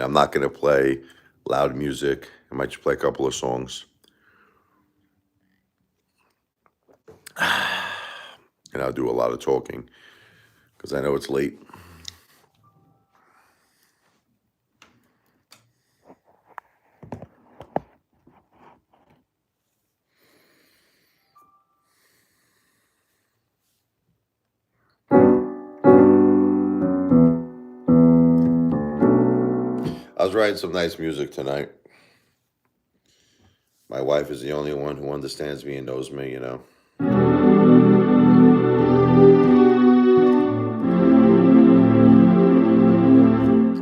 And I'm not going to play loud music. I might just play a couple of songs. And I'll do a lot of talking because I know it's late. I was writing some nice music tonight. My wife is the only one who understands me and knows me, you know.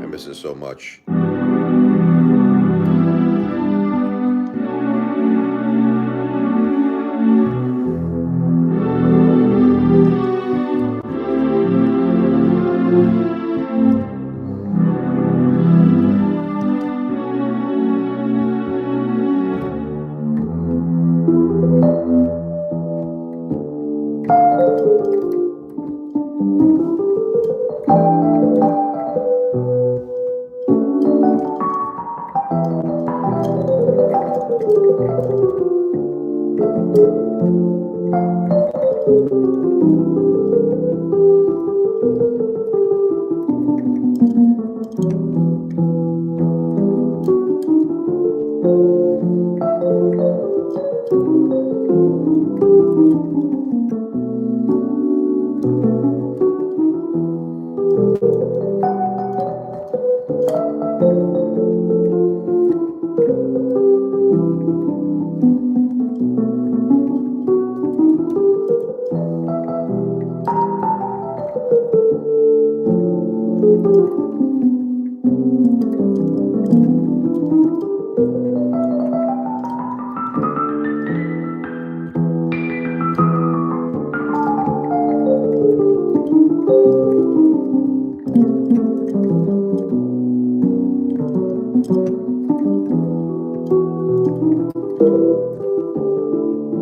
I miss her so much.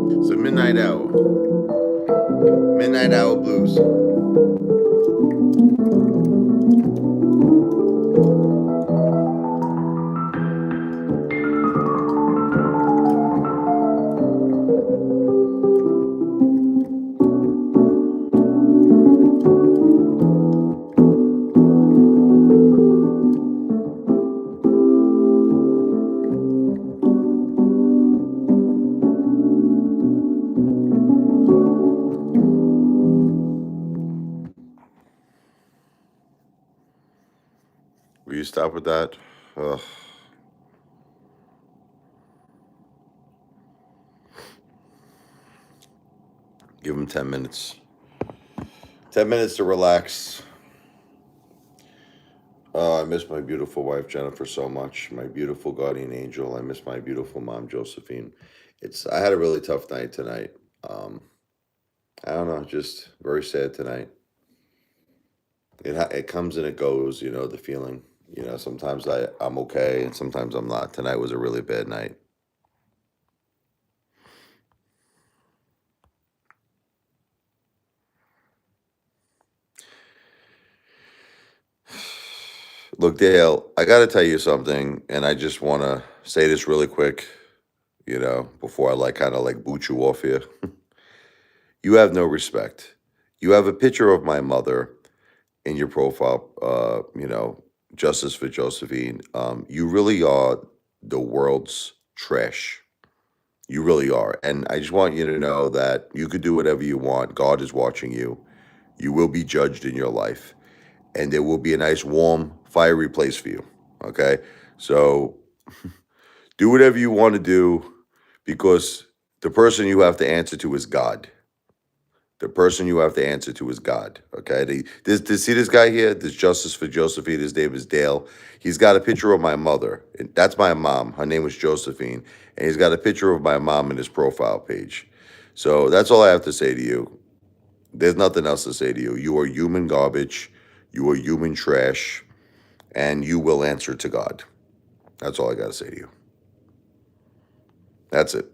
It's a midnight hour. Midnight hour blues. Will you stop with that? Ugh. Give him 10 minutes. 10 minutes to relax. I miss my beautiful wife Jennifer so much. My beautiful guardian angel. I miss my beautiful mom Josephine. I had a really tough night tonight. I don't know, just very sad tonight. It comes and it goes, you know, the feeling. You know, sometimes I'm okay and sometimes I'm not. Tonight was a really bad night. Look, Dale, I got to tell you something, and I just want to say this really quick, you know, before I kind of boot you off here. You have no respect. You have a picture of my mother in your profile, you know, Justice for Josephine. You really are the world's trash. You really are. And I just want you to know that you could do whatever you want. God is watching you. You will be judged in your life. And there will be a nice, warm, fiery place for you. Okay? So do whatever you want to do because the person you have to answer to is God. The person you have to answer to is God. Okay? See this guy here? This Justice for Josephine. His name is Dale. He's got a picture of my mother. That's my mom. Her name was Josephine. And he's got a picture of my mom in his profile page. So that's all I have to say to you. There's nothing else to say to you. You are human garbage. You are human trash. And you will answer to God. That's all I got to say to you. That's it.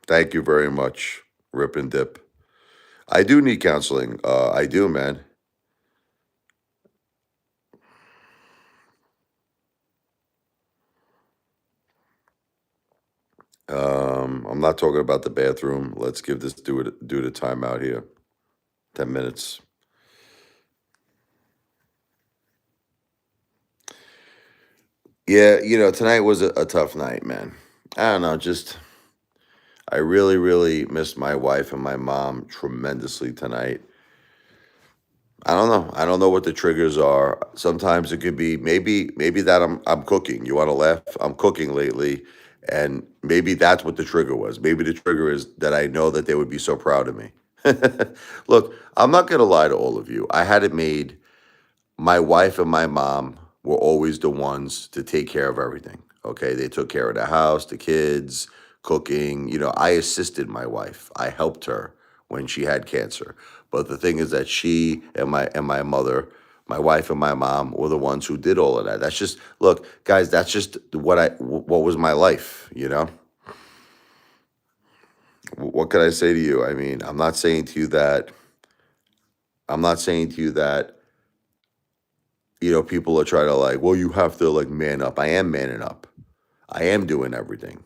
Thank you very much, Rip and Dip. I do need counseling. I do, man. I'm not talking about the bathroom. Let's give this dude a timeout here. 10 minutes. Yeah, tonight was a tough night, man. I don't know, just I really, really missed my wife and my mom tremendously tonight. I don't know. I don't know what the triggers are. Sometimes it could be maybe that I'm cooking. You want to laugh? I'm cooking lately, and maybe that's what the trigger was. Maybe the trigger is that I know that they would be so proud of me. Look, I'm not gonna lie to all of you. I had it made. My wife and my mom were always the ones to take care of everything. Okay, they took care of the house, the kids, cooking. I assisted my wife. I helped her when she had cancer. But the thing is that she and my mother, my wife and my mom were the ones who did all of that. That's just look, guys. That's just what was my life. What can I say to you? I mean, I'm not saying to you that. I'm not saying to you that people are trying to like, well, you have to like man up. I am manning up. I am doing everything.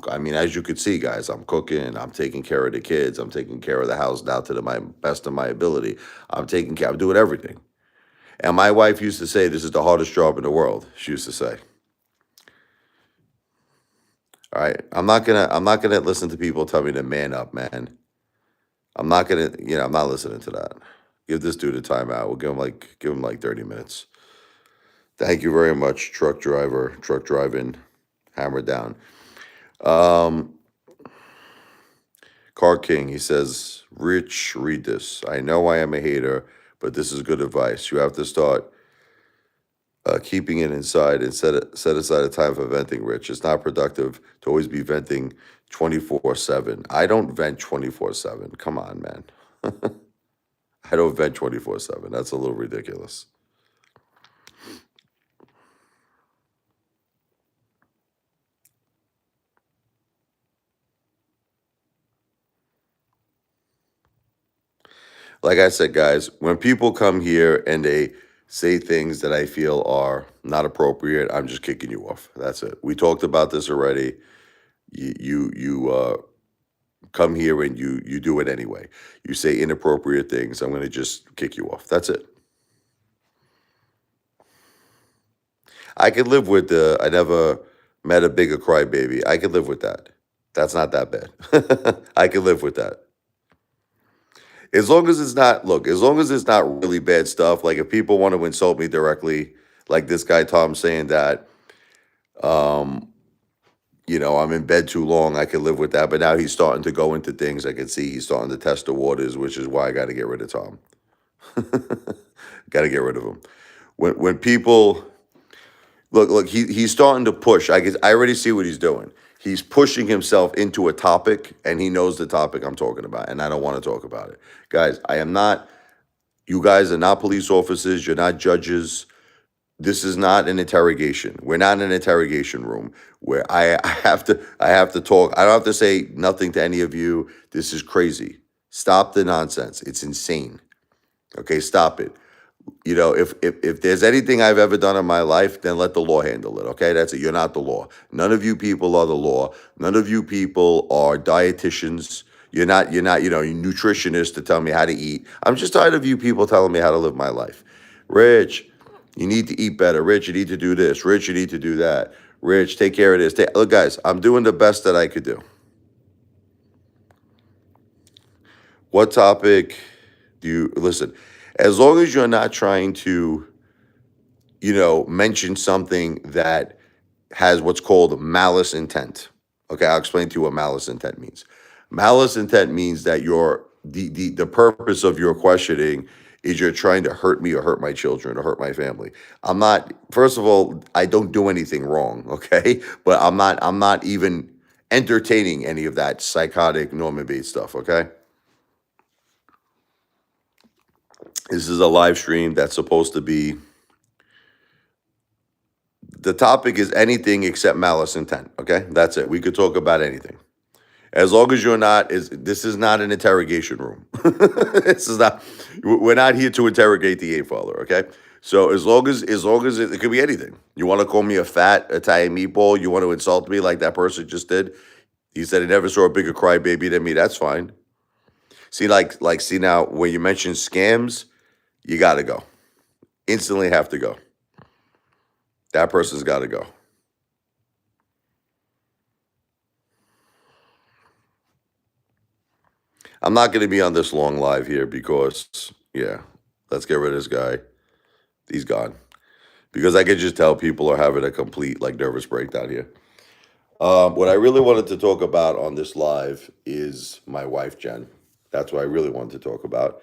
I mean, as you could see, guys, I'm cooking. I'm taking care of the kids. I'm taking care of the house now to my best of my ability. I'm doing everything. And my wife used to say, this is the hardest job in the world. She used to say, all right, I'm not gonna listen to people tell me to man up, man. I'm not listening to that. Give this dude a timeout. We'll give him like 30 minutes. Thank you very much, truck driver, truck driving, hammer down. Um, Car King, he says, Rich, read this. I know I am a hater, but this is good advice. You have to start keeping it inside and set aside a time for venting, Rich. It's not productive to always be venting 24/7. I don't vent 24/7. Come on, man. I don't vent 24/7. That's a little ridiculous. Like I said, guys, when people come here and they say things that I feel are not appropriate, I'm just kicking you off. That's it. We talked about this already. You come here and you do it anyway. You say inappropriate things. I'm going to just kick you off. That's it. I could live with the I never met a bigger crybaby. I could live with that. That's not that bad. I could live with that. As long as it's not, look, as long as it's not really bad stuff, like if people want to insult me directly, like this guy Tom saying that, um, I'm in bed too long, I can live with that. But now he's starting to go into things I can see he's starting to test the waters, which is why I got to get rid of Tom. Got to get rid of him. When people look, he's starting to push. I already see what he's doing. He's pushing himself into a topic, and he knows the topic I'm talking about, and I don't want to talk about it, guys. I am not. You guys are not police officers. You're not judges. This is not an interrogation. We're not in an interrogation room where I have to talk. I don't have to say nothing to any of you. This is crazy. Stop the nonsense. It's insane. Okay, stop it. If there's anything I've ever done in my life, then let the law handle it. Okay, that's it. You're not the law. None of you people are the law. None of you people are dietitians. You're not nutritionists to tell me how to eat. I'm just tired of you people telling me how to live my life. Rich, you need to eat better. Rich, you need to do this. Rich, you need to do that. Rich, take care of this. Look, guys, I'm doing the best that I could do. What topic do you listen? As long as you're not trying to mention something that has what's called malice intent. Okay, I'll explain to you what malice intent means. Malice intent means that the purpose of your questioning is you're trying to hurt me or hurt my children or hurt my family. I'm not, first of all, I don't do anything wrong, okay? But I'm not even entertaining any of that psychotic Norman Bates stuff, okay? This is a live stream that's supposed to be the topic is anything except malice intent. Okay, that's it. We could talk about anything as long as you're not. This is not an interrogation room? This is not. We're not here to interrogate the Apefather. Okay, so as long as it could be anything. You want to call me a fat Italian meatball? You want to insult me like that person just did? He said he never saw a bigger crybaby than me. That's fine. See now when you mention scams, you got to go. Instantly have to go. That person's got to go. I'm not going to be on this long live here because, yeah, let's get rid of this guy. He's gone. Because I could just tell people are having a complete, like, nervous breakdown here. What I really wanted to talk about on this live is my wife, Jen. That's what I really wanted to talk about.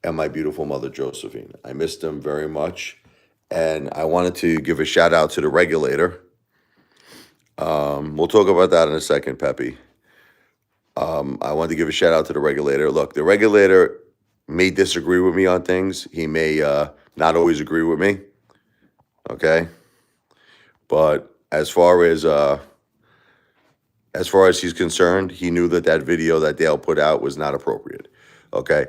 And my beautiful mother, Josephine. I missed them very much. And I wanted to give a shout out to the regulator. We'll talk about that in a second, Peppy. I wanted to give a shout out to the regulator. Look, the regulator may disagree with me on things. He may not always agree with me. Okay, but as far as he's concerned, he knew that video that Dale put out was not appropriate. Okay,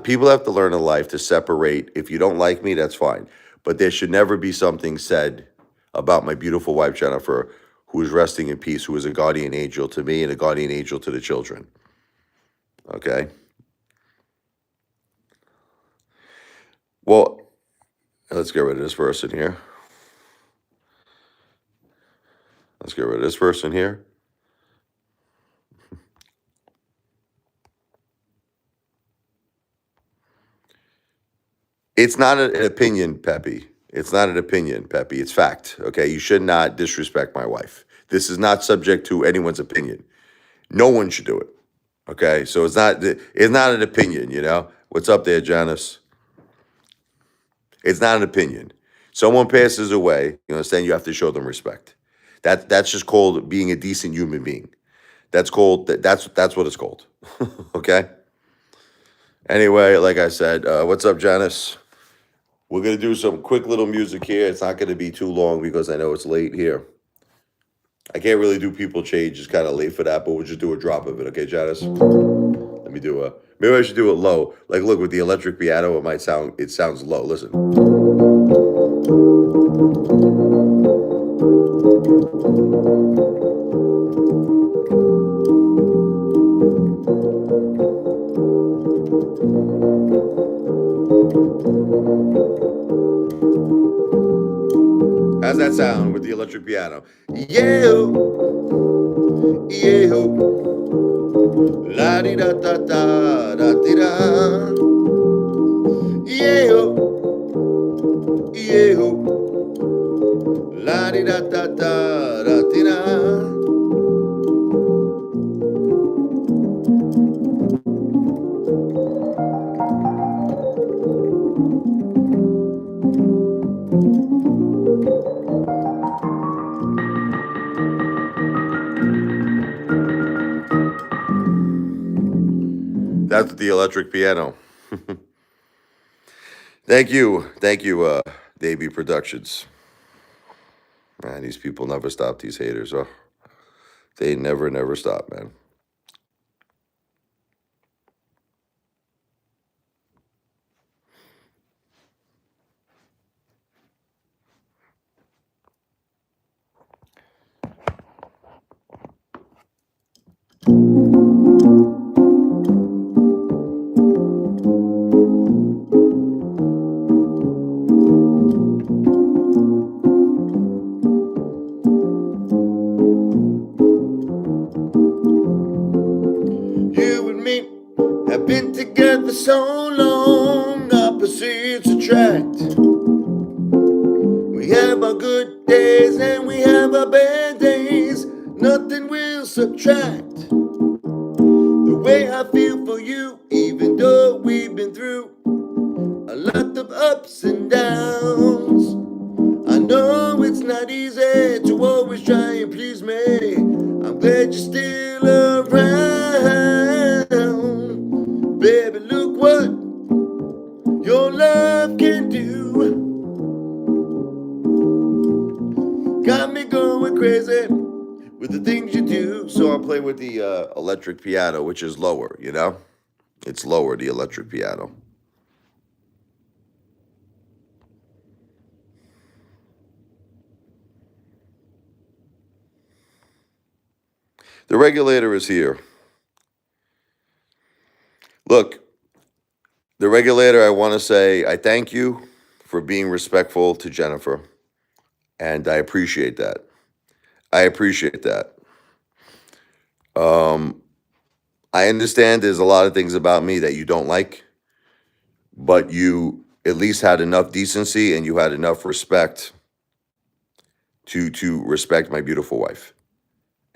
people have to learn in life to separate. If you don't like me, that's fine, but there should never be something said about my beautiful wife Jennifer, who is resting in peace, who is a guardian angel to me and a guardian angel to the children. Okay. Well, let's get rid of this person here. Let's get rid of this person here. It's not an opinion, Peppy. It's not an opinion, Peppy. It's fact. Okay. You should not disrespect my wife. This is not subject to anyone's opinion. No one should do it. Okay. So it's not an opinion, you know? What's up there, Janice? It's not an opinion. Someone passes away, you understand, you have to show them respect. That's just called being a decent human being. That's what it's called. Okay? Anyway, like I said, what's up, Janice? We're going to do some quick little music here. It's not going to be too long because I know it's late here. I can't really do people change. It's kind of late for that, but we'll just do a drop of it. Okay, Janice? Let me maybe I should do it low. Like, look, with the electric piano, it sounds low. Listen. How's that sound with the electric piano? Yeah, yeah, la di da da da da di da. Yeah, yeah, la di da da da da di da. That's the electric piano. Thank you, Davey Productions. Man, these people never stop. These haters, oh, they never stop, man. You and me have been together so long, opposites attract. We have our good days and we have our bad days. Nothing will subtract the way I feel for you, even though we've been through a lot of ups and downs. I know it's not easy to always try and please me. I'm glad you're still around. Baby, look what your love can do. Got me going crazy with the things you do. So I'll play with the electric piano, which is lower, you know? It's lower, the electric piano. The regulator is here. Look, the regulator, I want to say I thank you for being respectful to Jennifer, and I appreciate that. I appreciate that. Um, I understand there's a lot of things about me that you don't like, but you at least had enough decency and you had enough respect to respect my beautiful wife.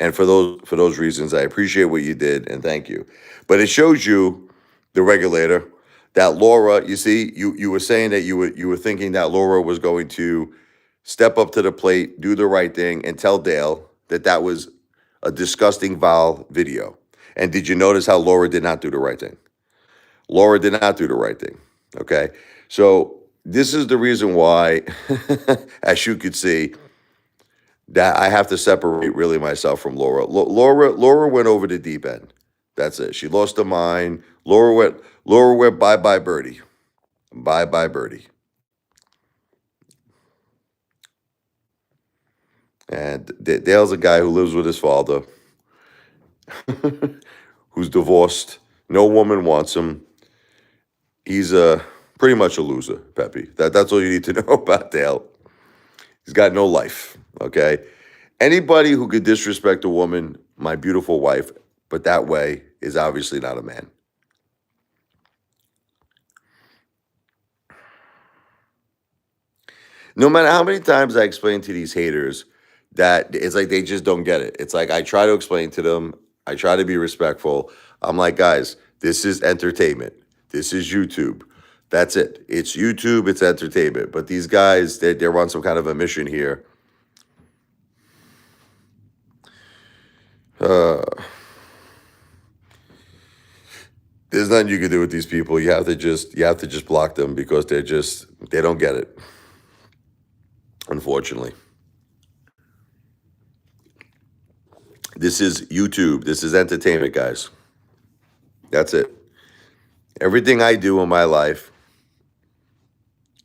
And for those reasons, I appreciate what you did and thank you. But it shows you, the regulator, that Laura, you see, you were saying that you were thinking that Laura was going to step up to the plate, do the right thing, and tell Dale that that was a disgusting, vile video. And did you notice how Laura did not do the right thing? Laura did not do the right thing. Okay. So this is the reason why, as you could see, that I have to separate really myself from Laura. Laura went over the deep end. That's it. She lost her mind. Laura went bye bye birdie. Bye bye birdie. And Dale's a guy who lives with his father, who's divorced. No woman wants him. He's pretty much a loser, Peppy. That's all you need to know about Dale. He's got no life. Okay. Anybody who could disrespect a woman, my beautiful wife, but that way is obviously not a man. No matter how many times I explain to these haters that it's like they just don't get it. It's like I try to explain to them, I try to be respectful. I'm like, guys, this is entertainment. This is YouTube. That's it. It's YouTube, it's entertainment. But these guys, they're on some kind of a mission here. Uh, there's nothing you can do with these people. You have to just block them because they don't get it, unfortunately. This is YouTube. This is entertainment, guys. That's it. Everything I do in my life,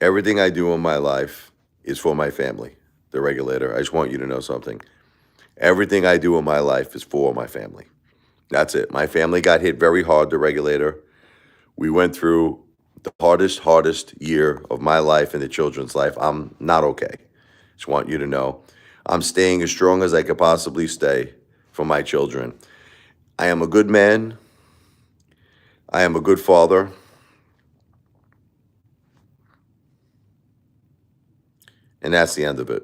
everything I do in my life is for my family. The regulator. I just want you to know something. Everything I do in my life is for my family. That's it. My family got hit very hard, the regulator. We went through the hardest year of my life and the children's life. I'm not okay. Just want you to know. I'm staying as strong as I could possibly stay for my children. I am a good man. I am a good father. And that's the end of it.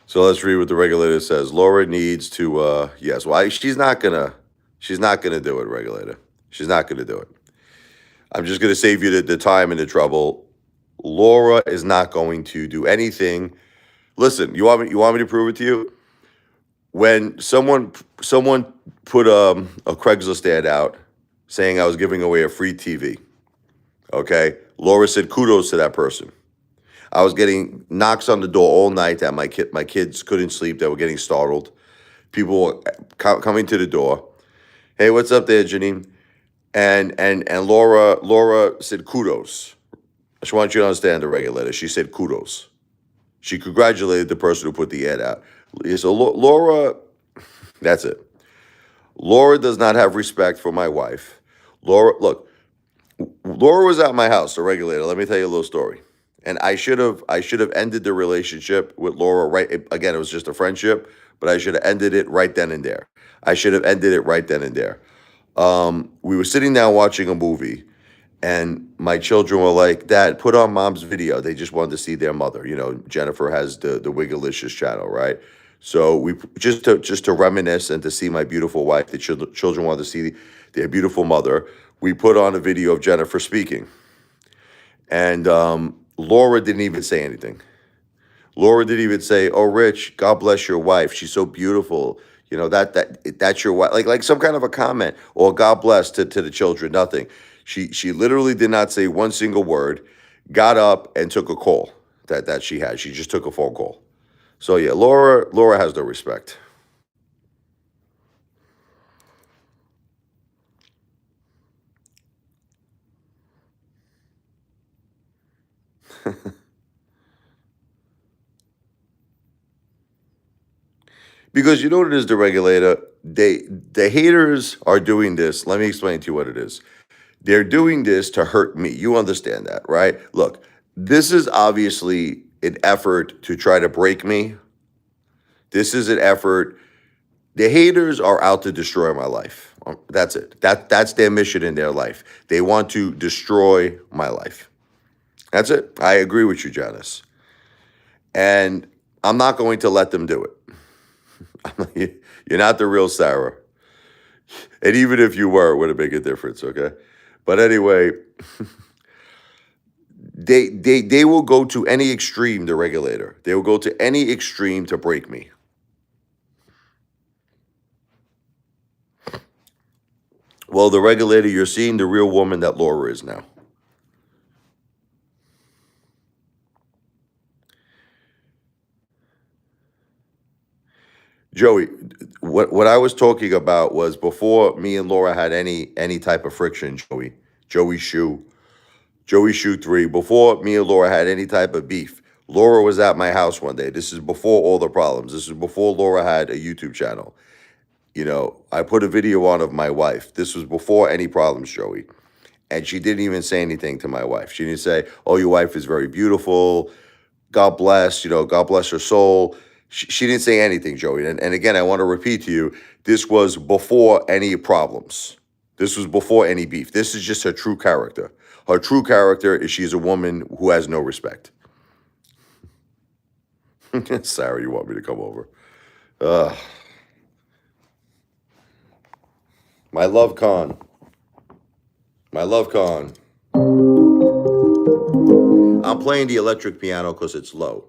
So let's read what the regulator says. Laura needs to, yes, well, she's not gonna do it, regulator. She's not gonna do it. I'm just gonna save you the time and the trouble. Laura is not going to do anything. Listen, you want me to prove it to you? When someone put a Craigslist ad out saying I was giving away a free TV, okay? Laura said kudos to that person. I was getting knocks on the door all night that my kids couldn't sleep. They were getting startled. People were coming to the door. Hey, what's up there, Janine? And Laura said kudos. I just want you to understand the regulator. She said kudos. She congratulated the person who put the ad out. So Laura, that's it. Laura does not have respect for my wife. Look, Laura was at my house, the regulator. Let me tell you a little story. And I should have ended the relationship with Laura right again, it was just a friendship, but I should have ended it right then and there. I should have ended it right then and there. We were sitting down watching a movie, and my children were like, "Dad, put on Mom's video." They just wanted to see their mother. Jennifer has the Wigglicious channel, right? So we just to reminisce and to see my beautiful wife. The children wanted to see their beautiful mother. We put on a video of Jennifer speaking, and Laura didn't even say anything. Laura didn't even say, "Oh, Rich, God bless your wife. She's so beautiful." That's your wife. Like some kind of a comment or God bless to the children. Nothing. She literally did not say one single word. Got up and took a call that she had. She just took a phone call. So yeah, Laura has no respect. Because you know what it is, the regulator? The haters are doing this. Let me explain to you what it is. They're doing this to hurt me. You understand that, right? Look, this is obviously an effort to try to break me. This is an effort. The haters are out to destroy my life. That's it. That's their mission in their life. They want to destroy my life. That's it. I agree with you, Janice. And I'm not going to let them do it. You're not the real Sarah. And even if you were, it wouldn't make a difference, okay? But anyway, they will go to any extreme, the regulator. They will go to any extreme to break me. Well, the regulator, you're seeing the real woman that Laura is now. Joey, what I was talking about was before me and Laura had any type of friction, Joey. Joey Shoe 3, before me and Laura had any type of beef. Laura was at my house one day. This is before all the problems. This is before Laura had a YouTube channel. I put a video on of my wife. This was before any problems, Joey. And she didn't even say anything to my wife. She didn't say, "Oh, your wife is very beautiful. God bless, God bless her soul." She didn't say anything, Joey. And again, I want to repeat to you, this was before any problems. This was before any beef. This is just her true character. Her true character is she's a woman who has no respect. Sarah, you want me to come over? My love con. My love con. I'm playing the electric piano because it's low.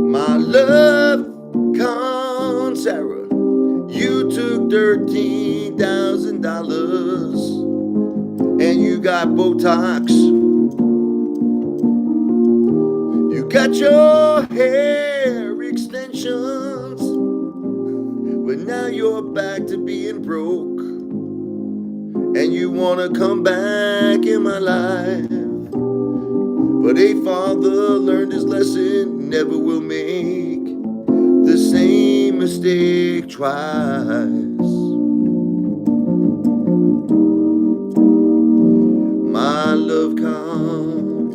My love con, Sarah, you took $13,000 and you got Botox. You got your hair extensions, but now you're back to being broke, and you wanna come back in my life. But a father learned his lesson, never will make the same mistake twice. My love con.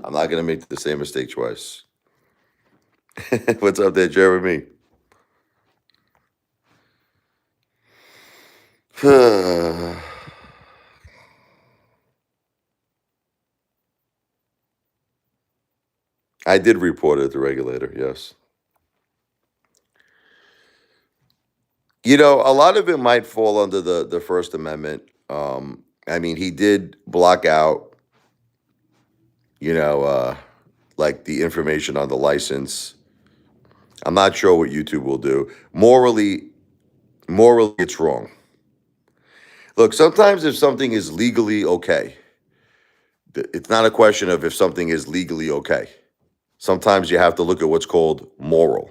I'm not going to make the same mistake twice. What's up there, Jeremy? I did report it at the regulator, yes. A lot of it might fall under the First Amendment. He did block out, like the information on the license. I'm not sure what YouTube will do. Morally, it's wrong. Look, sometimes if something is legally okay, it's not a question of if something is legally okay. Sometimes you have to look at what's called moral.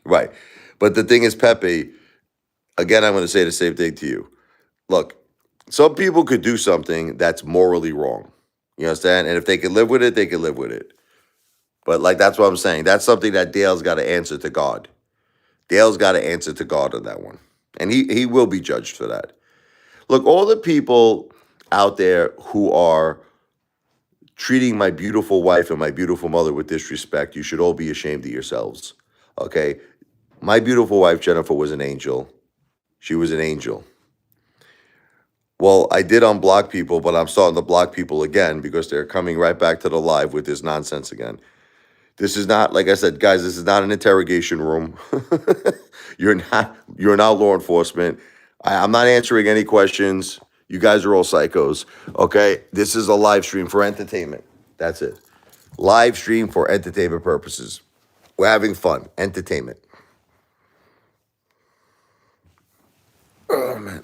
Right. But the thing is, Pepe, again, I'm going to say the same thing to you. Look, some people could do something that's morally wrong. You understand? And if they can live with it, they can live with it. But that's what I'm saying. That's something that Dale's got to answer to God. Dale's got to answer to God on that one. And he will be judged for that. Look, all the people out there who are treating my beautiful wife and my beautiful mother with disrespect, you should all be ashamed of yourselves. Okay? My beautiful wife, Jennifer, was an angel. She was an angel. Well, I did unblock people, but I'm starting to block people again because they're coming right back to the live with this nonsense again. This is not, like I said, guys, this is not an interrogation room. You're not law enforcement. I'm not answering any questions. You guys are all psychos, okay? This is a live stream for entertainment. That's it. Live stream for entertainment purposes. We're having fun. Entertainment. Oh, man.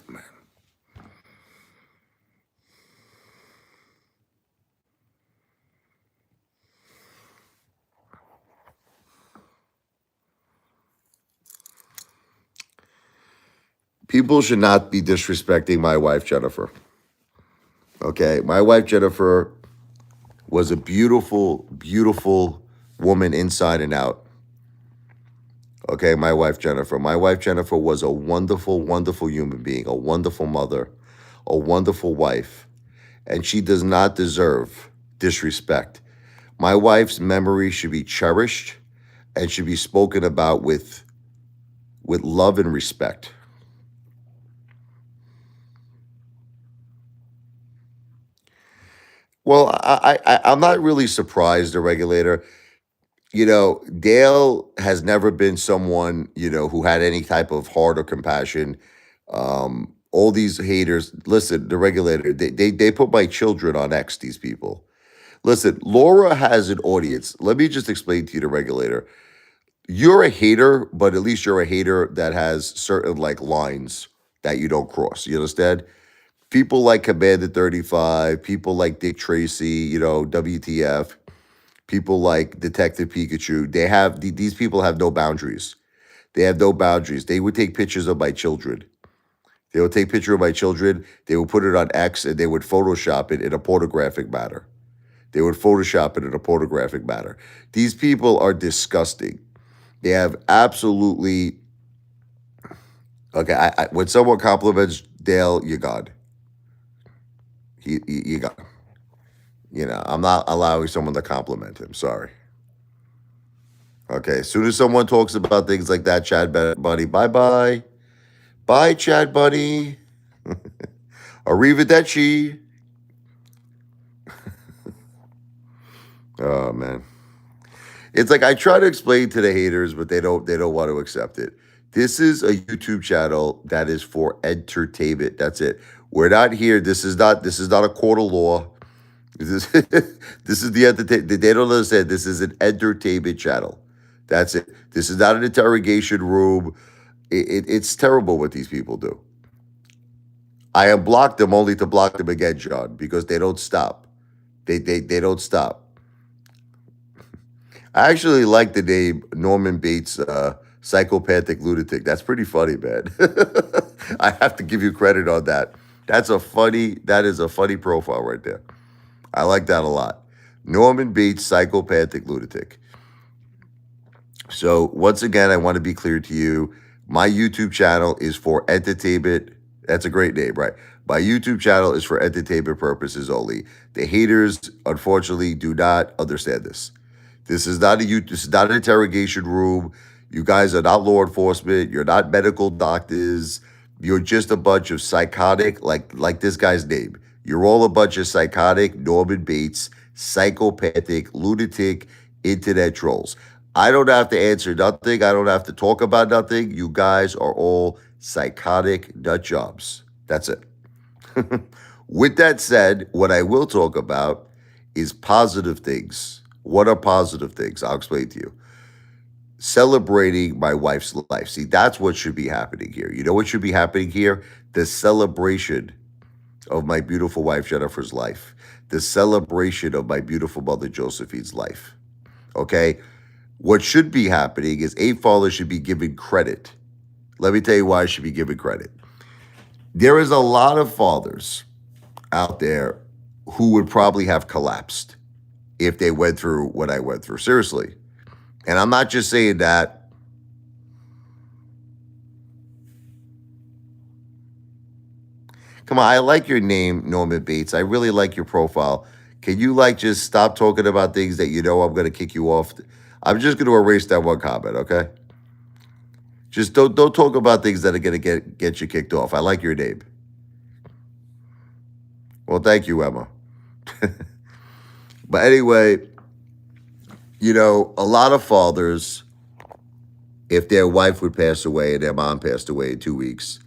People should not be disrespecting my wife, Jennifer. Okay? My wife, Jennifer, was a beautiful, beautiful woman inside and out. Okay, my wife Jennifer. My wife Jennifer was a wonderful, wonderful human being, a wonderful mother, a wonderful wife, and she does not deserve disrespect. My wife's memory should be cherished and should be spoken about with love and respect. Well, I'm not really surprised, the regulator. Dale has never been someone, who had any type of heart or compassion. All these haters, listen, the regulator, they put my children on X, these people. Listen, Laura has an audience. Let me just explain to you, the regulator. You're a hater, but at least you're a hater that has certain like lines that you don't cross. You understand? People like Commander 35, people like Dick Tracy, WTF, people like Detective Pikachu. These people have no boundaries. They have no boundaries. They would take pictures of my children. They would take picture of my children. They would put it on X and they would Photoshop it in a pornographic manner. They would Photoshop it in a pornographic manner. These people are disgusting. They have absolutely okay. When someone compliments Dale, you're gone. You got. I'm not allowing someone to compliment him. Sorry. Okay. As soon as someone talks about things like that, Chad buddy, bye bye, bye, Chad buddy. Arrivederci. Oh man. It's like I try to explain to the haters, but they don't want to accept it. This is a YouTube channel that is for entertainment. That's it. We're not here. This is not a court of law. This is this is the entertainment. They don't understand. This is an entertainment channel. That's it. This is not an interrogation room. It's terrible what these people do. I unblocked them only to block them again, John, because they don't stop. They don't stop. I actually like the name Norman Bates, psychopathic lunatic. That's pretty funny, man. I have to give you credit on that. That is a funny profile right there. I like that a lot. Norman Bates, psychopathic lunatic. So once again, I want to be clear to you. My YouTube channel is for entertainment. That's a great name, right? My YouTube channel is for entertainment purposes only. The haters, unfortunately, do not understand this. This is not an interrogation room. You guys are not law enforcement. You're not medical doctors. You're just a bunch of psychotic, like this guy's name. You're all a bunch of psychotic Norman Bates, psychopathic, lunatic, internet trolls. I don't have to answer nothing. I don't have to talk about nothing. You guys are all psychotic nut jobs. That's it. With that said, what I will talk about is positive things. What are positive things? I'll explain to you. Celebrating my wife's life. See, that's what should be happening here. You know what should be happening here? The celebration of my beautiful wife Jennifer's life. The celebration of my beautiful mother Josephine's life. Okay? What should be happening is Apefather should be given credit. Let me tell you why I should be given credit. There is a lot of fathers out there who would probably have collapsed if they went through what I went through. Seriously. And I'm not just saying that. Come on, I like your name, Norman Bates. I really like your profile. Can you just stop talking about things that I'm going to kick you off? I'm just going to erase that one comment, okay? Just don't talk about things that are going to get you kicked off. I like your name. Well, thank you, Emma. But anyway, a lot of fathers, if their wife would pass away and their mom passed away in 2 weeks,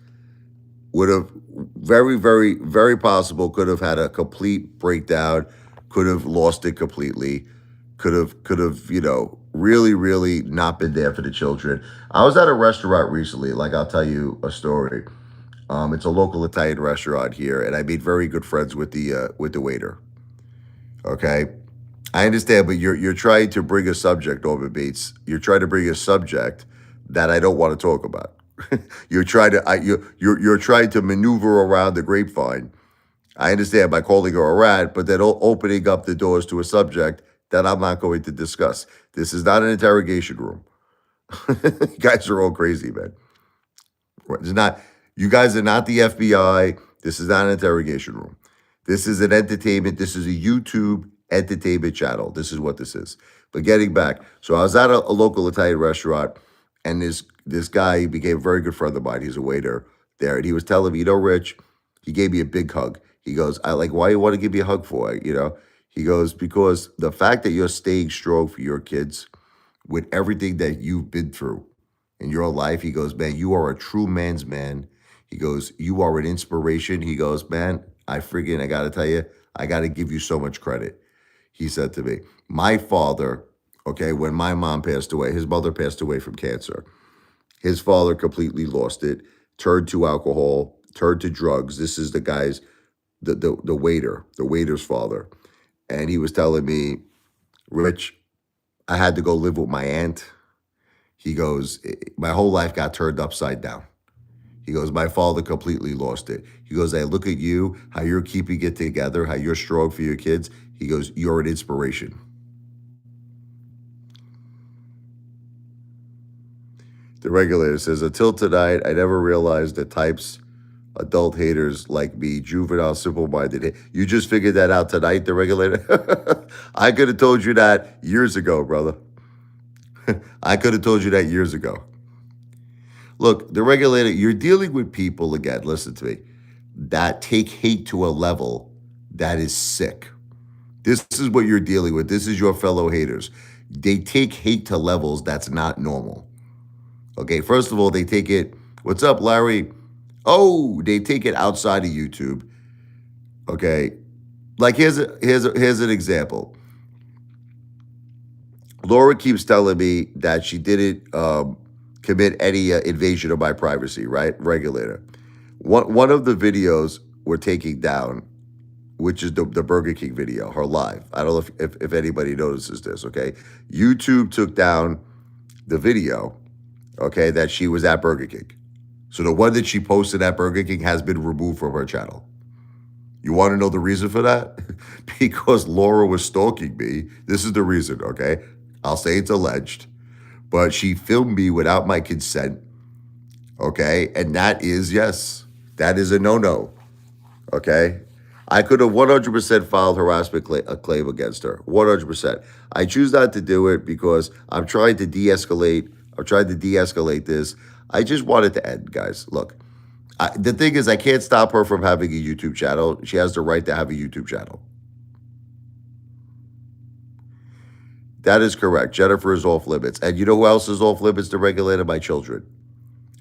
would have very, very, very possible could have had a complete breakdown, could have lost it completely, could have, really, really not been there for the children. I was at a restaurant recently, like I'll tell you a story. It's a local Italian restaurant here, and I made very good friends with the waiter. Okay, I understand, but you're trying to bring a subject over beats. You're trying to bring a subject that I don't want to talk about. You're trying to you're trying to maneuver around the grapevine. I understand by calling her a rat, but then opening up the doors to a subject that I'm not going to discuss. This is not an interrogation room. You guys are all crazy, man. It's not. You guys are not the FBI. This is not an interrogation room. This is an entertainment. This is a YouTube entertainment channel. This is what this is. But getting back, so I was at a local Italian restaurant, and this guy became a very good friend of mine. He's a waiter there, and he was telling me, Rich, he gave me a big hug. He goes, I like, why you want to give me a hug for? He goes, because the fact that you're staying strong for your kids with everything that you've been through in your life, he goes, man, you are a true man's man. He goes, you are an inspiration. He goes, man, I got to tell you, I got to give you so much credit. He said to me, my father, okay, when my mom passed away, his mother passed away from cancer. His father completely lost it, turned to alcohol, turned to drugs. This is the guy's, the waiter's father. And he was telling me, Rich, I had to go live with my aunt. He goes, my whole life got turned upside down. He goes, my father completely lost it. He goes, I look at you, how you're keeping it together, how you're strong for your kids. He goes, you're an inspiration. The regulator says, until tonight, I never realized that types, adult haters like me, juvenile, simple-minded. You just figured that out tonight, the regulator? I could have told you that years ago, brother. I could have told you that years ago. Look, the regulator, you're dealing with people, again, listen to me, that take hate to a level that is sick. This is what you're dealing with. This is your fellow haters. They take hate to levels that's not normal. Okay, first of all, they take it, what's up, Larry? Oh, they take it outside of YouTube. Okay, like here's an example. Laura keeps telling me that she didn't commit any invasion of my privacy, right? Regulator. One of the videos we're taking down, which is the Burger King video, her live. I don't know if anybody notices this, okay? YouTube took down the video, okay, that she was at Burger King. So the one that she posted at Burger King has been removed from her channel. You want to know the reason for that? Because Laura was stalking me. This is the reason, okay? I'll say it's alleged. But she filmed me without my consent, okay? And that is, yes, that is a no-no, okay? I could have 100% filed harassment claim against her, 100%. I choose not to do it because I'm trying to de-escalate. I'm trying to de-escalate this. I just want it to end, guys. Look, the thing is, I can't stop her from having a YouTube channel. She has the right to have a YouTube channel. That is correct. Jennifer is off limits. And you know who else is off limits to regulate? My children.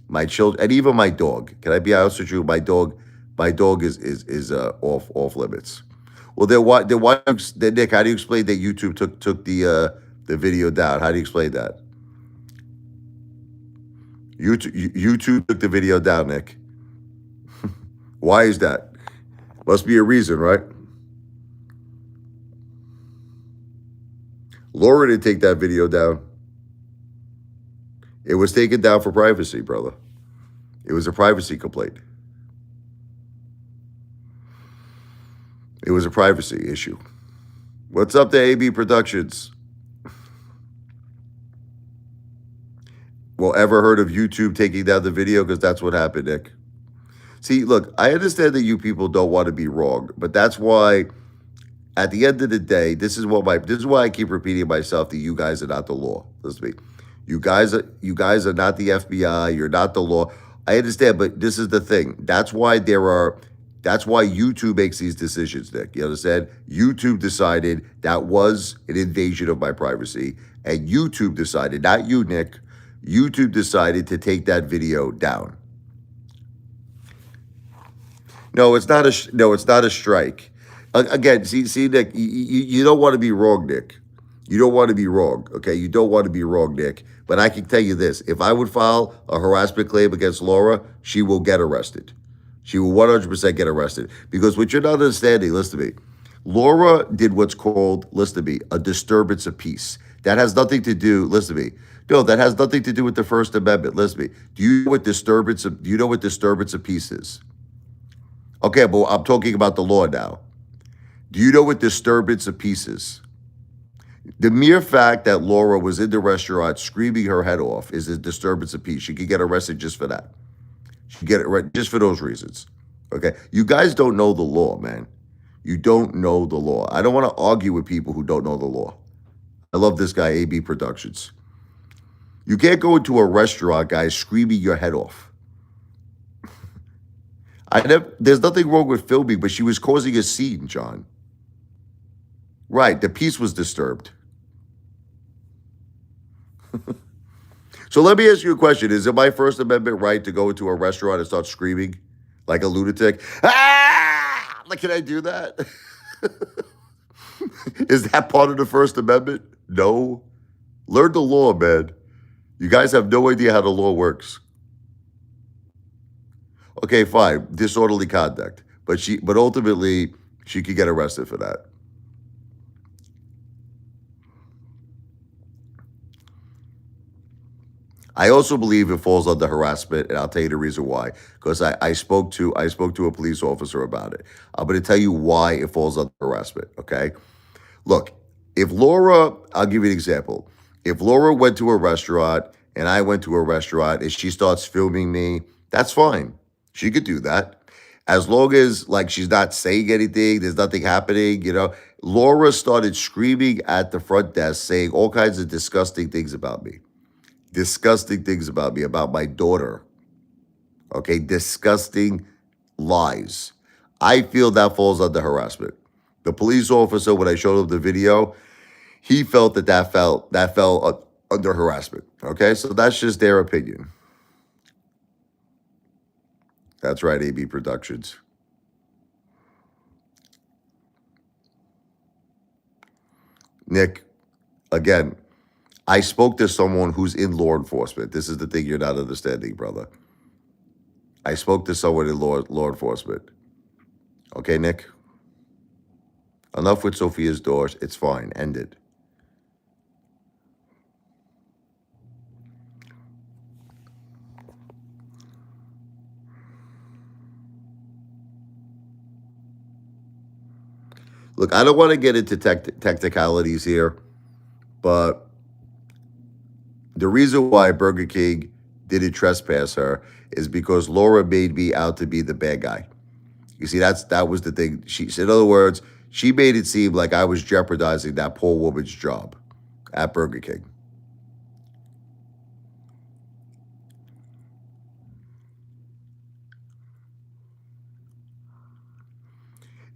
My children, and even my dog. Can I be honest with you? My dog is off limits. Well, then Nick, how do you explain that YouTube took the video down? How do you explain that? YouTube took the video down, Nick. Why is that? Must be a reason, right? Laura didn't take that video down. It was taken down for privacy, brother. It was a privacy complaint. It was a privacy issue. What's up to AB Productions? Well, ever heard of YouTube taking down the video? Because that's what happened, Nick. See, look, I understand that you people don't want to be wrong, but that's why, at the end of the day, this is why I keep repeating myself that you guys are not the law. Listen to me. You guys are not the FBI. You're not the law. I understand, but this is the thing. That's why YouTube makes these decisions, Nick. You understand? YouTube decided that was an invasion of my privacy, and YouTube decided, not you, Nick. YouTube decided to take that video down. No, it's not a strike. Again, see, Nick, you don't want to be wrong, Nick. You don't want to be wrong, okay? You don't want to be wrong, Nick. But I can tell you this: if I would file a harassment claim against Laura, she will get arrested. She will 100% get arrested because what you're not understanding. Listen to me. Laura did what's called, listen to me, a disturbance of peace. That has nothing to do. Listen to me. No, that has nothing to do with the First Amendment. Listen to me. Do you know what disturbance of? Do you know what disturbance of peace is? Okay, but I'm talking about the law now. Do you know what disturbance of peace is? The mere fact that Laura was in the restaurant screaming her head off is a disturbance of peace. She could get arrested just for that. She could get it right just for those reasons. Okay, you guys don't know the law, man. You don't know the law. I don't want to argue with people who don't know the law. I love this guy, AB Productions. You can't go into a restaurant, guys, screaming your head off. There's nothing wrong with filming, but she was causing a scene, John. Right, the peace was disturbed. So let me ask you a question. Is it my First Amendment right to go into a restaurant and start screaming like a lunatic? Ah! Like, can I do that? Is that part of the First Amendment? No. Learn the law, man. You guys have no idea how the law works. Okay, fine. Disorderly conduct. But ultimately, she could get arrested for that. I also believe it falls under harassment, and I'll tell you the reason why. Because I spoke to a police officer about it. I'm going to tell you why it falls under harassment. Okay, look, if Laura, I'll give you an example. If Laura went to a restaurant and I went to a restaurant and she starts filming me, that's fine. She could do that. As long as like she's not saying anything, there's nothing happening, you know. Laura started screaming at the front desk, saying all kinds of disgusting things about me. Disgusting things about me, about my daughter. Okay, disgusting lies. I feel that falls under harassment. The police officer, when I showed him the video, he felt that fell under harassment. Okay, so that's just their opinion. That's right, AB Productions. Nick, again, I spoke to someone who's in law enforcement. This is the thing you're not understanding, brother. I spoke to someone in law enforcement. Okay, Nick? Enough with Sophia's doors. It's fine. End it. Look, I don't want to get into technicalities here, but the reason why Burger King didn't trespass her is because Laura made me out to be the bad guy. You see, that was the thing. In other words, she made it seem like I was jeopardizing that poor woman's job at Burger King.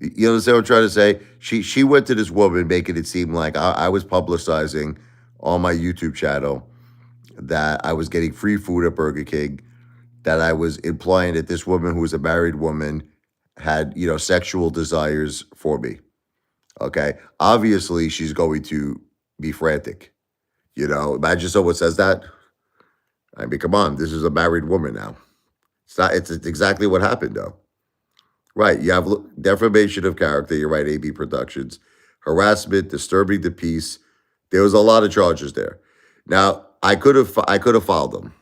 You understand what I'm trying to say? She went to this woman, making it seem like I was publicizing on my YouTube channel that I was getting free food at Burger King, that I was implying that this woman, who was a married woman, had, sexual desires for me. Okay. Obviously, she's going to be frantic. Imagine someone says that. I mean, come on, this is a married woman now. It's exactly what happened, though. Right. You have defamation of character. You're right, AB Productions. Harassment, disturbing the peace. There was a lot of charges there. Now, I could have filed them.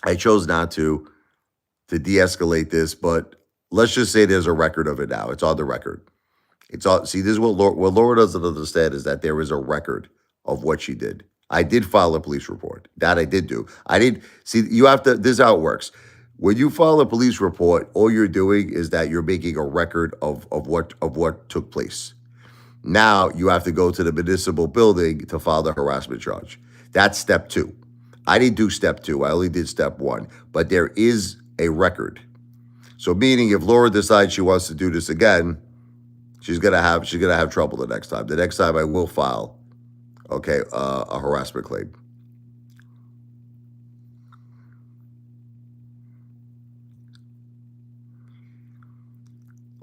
I chose not to de-escalate this, but let's just say there's a record of it now. It's on the record. It's all see. This is what Laura doesn't understand is that there is a record of what she did. I did file a police report. That I did do. I did see. You have to. This is how it works. When you file a police report, all you're doing is that you're making a record of what took place. Now you have to go to the municipal building to file the harassment charge. That's step two. I didn't do step two. I only did step one. But there is a record. So meaning if Laura decides she wants to do this again, she's gonna have trouble the next time. The next time I will file, okay, a harassment claim.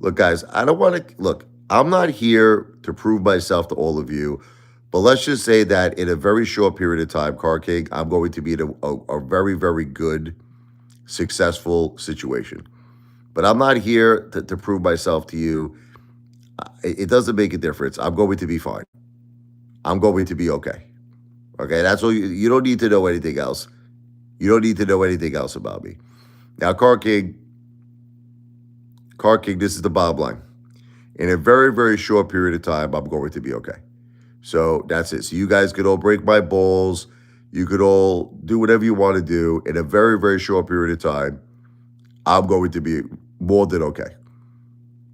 Look, guys, I don't want to look. I'm not here to prove myself to all of you, but let's just say that in a very short period of time, Car King, I'm going to be in a very, very good, successful situation. But I'm not here to prove myself to you. It doesn't make a difference. I'm going to be fine. I'm going to be okay. Okay, that's all. You don't need to know anything else. You don't need to know anything else about me. Now, Car King, this is the bottom line. In a very, very short period of time, I'm going to be okay. So that's it. So you guys could all break my balls. You could all do whatever you want to do. In a very, very short period of time, I'm going to be more than okay.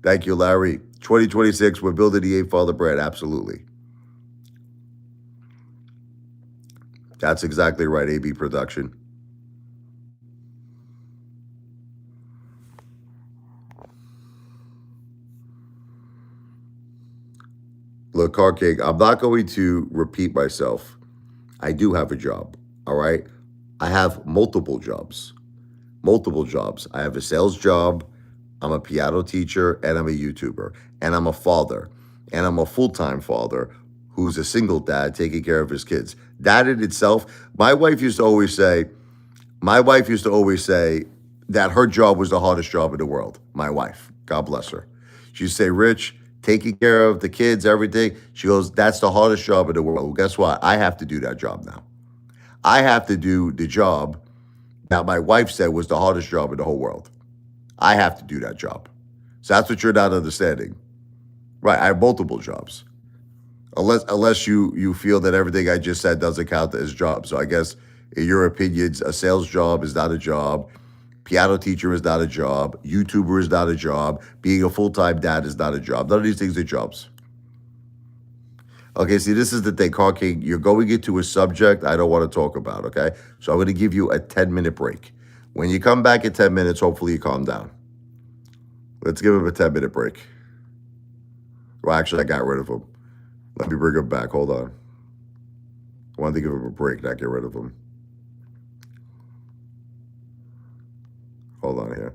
Thank you, Larry. 2026, we're building the Apefather brand. Absolutely. That's exactly right, AB Production. Look, Car King, I'm not going to repeat myself. I do have a job, all right? I have multiple jobs. Multiple jobs. I have a sales job, I'm a piano teacher, and I'm a YouTuber, and I'm a father, and I'm a full-time father who's a single dad taking care of his kids. That in itself, my wife used to always say that her job was the hardest job in the world. My wife, God bless her. She'd say, Rich, taking care of the kids, everything. She goes, that's the hardest job in the world. Well, guess what? I have to do that job now. I have to do the job that my wife said was the hardest job in the whole world. I have to do that job. So that's what you're not understanding. Right, I have multiple jobs. Unless you feel that everything I just said doesn't count as jobs. So I guess in your opinions, a sales job is not a job. Piano teacher is not a job. YouTuber is not a job. Being a full-time dad is not a job. None of these things are jobs. Okay, see, this is the thing, Car King. You're going into a subject I don't want to talk about, okay? So I'm going to give you a 10-minute break. When you come back in 10 minutes, hopefully you calm down. Let's give him a 10-minute break. Well, actually, I got rid of him. Let me bring him back. Hold on. I wanted to give him a break, not get rid of him. Hold on here.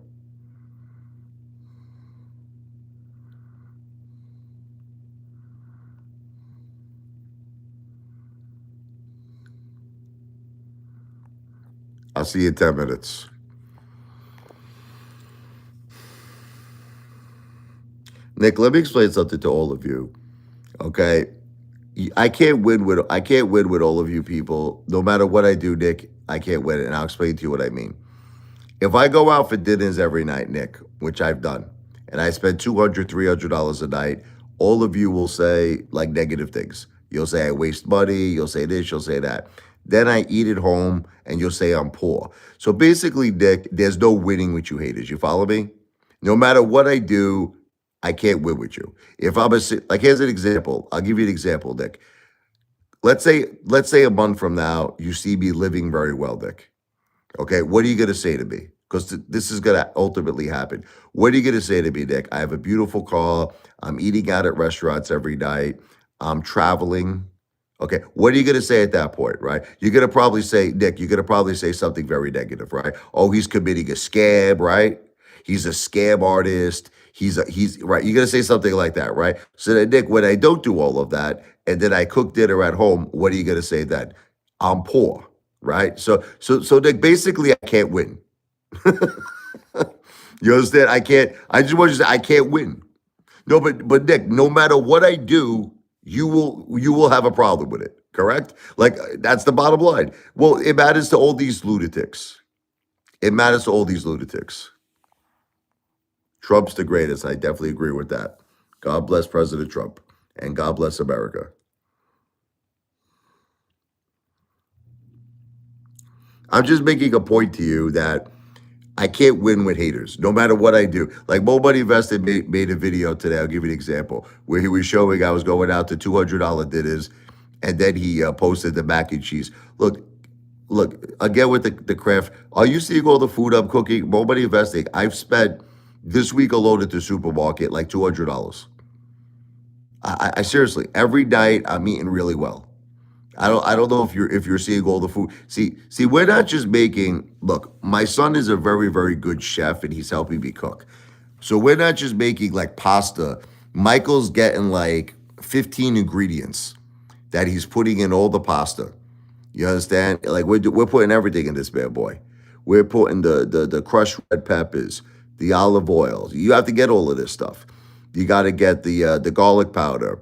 I'll see you in 10 minutes. Nick, let me explain something to all of you. Okay? I can't win with all of you people. No matter what I do, Nick, I can't win it. And I'll explain to you what I mean. If I go out for dinners every night, Nick, which I've done, and I spend $200, $300 a night, all of you will say like negative things. You'll say I waste money. You'll say this. You'll say that. Then I eat at home, and you'll say I'm poor. So basically, Nick, there's no winning with you haters. You follow me? No matter what I do, I can't win with you. If I'm like, here's an example. I'll give you an example, Nick. Let's say a month from now, you see me living very well, Nick. Okay, what are you going to say to me? Because this is going to ultimately happen. What are you going to say to me, Nick? I have a beautiful car. I'm eating out at restaurants every night. I'm traveling. Okay, what are you going to say at that point, right? You're going to probably say, Nick, you're going to probably say something very negative, right? Oh, he's committing a scam, right? He's a scam artist. He's right. You're going to say something like that, right? So then, Nick, when I don't do all of that and then I cook dinner at home, what are you going to say then? I'm poor, right? So Nick, basically, I can't win. You understand? I can't. I just want you to say I can't win. No, but Nick, no matter what I do, you will have a problem with it. Correct? Like that's the bottom line. Well, it matters to all these lunatics. It matters to all these lunatics. Trump's the greatest. I definitely agree with that. God bless President Trump and God bless America. I'm just making a point to you that I can't win with haters, no matter what I do. Like Mo Money Invested made a video today. I'll give you an example where he was showing I was going out to $200 dinners, and then he posted the mac and cheese. Look again with the craft. Are you seeing all the food I'm cooking? Mo Money Investing. I've spent this week alone at the supermarket like $200. I seriously every night I'm eating really well. I don't know if you're seeing all the food. See, we're not just making. Look, my son is a very very good chef, and he's helping me cook. So we're not just making like pasta Michael's getting like 15 ingredients that he's putting in all the pasta. You understand? Like we're putting everything in this bad boy. We're putting the crushed red peppers, the olive oil. You have to get all of this stuff. You got to get the garlic powder.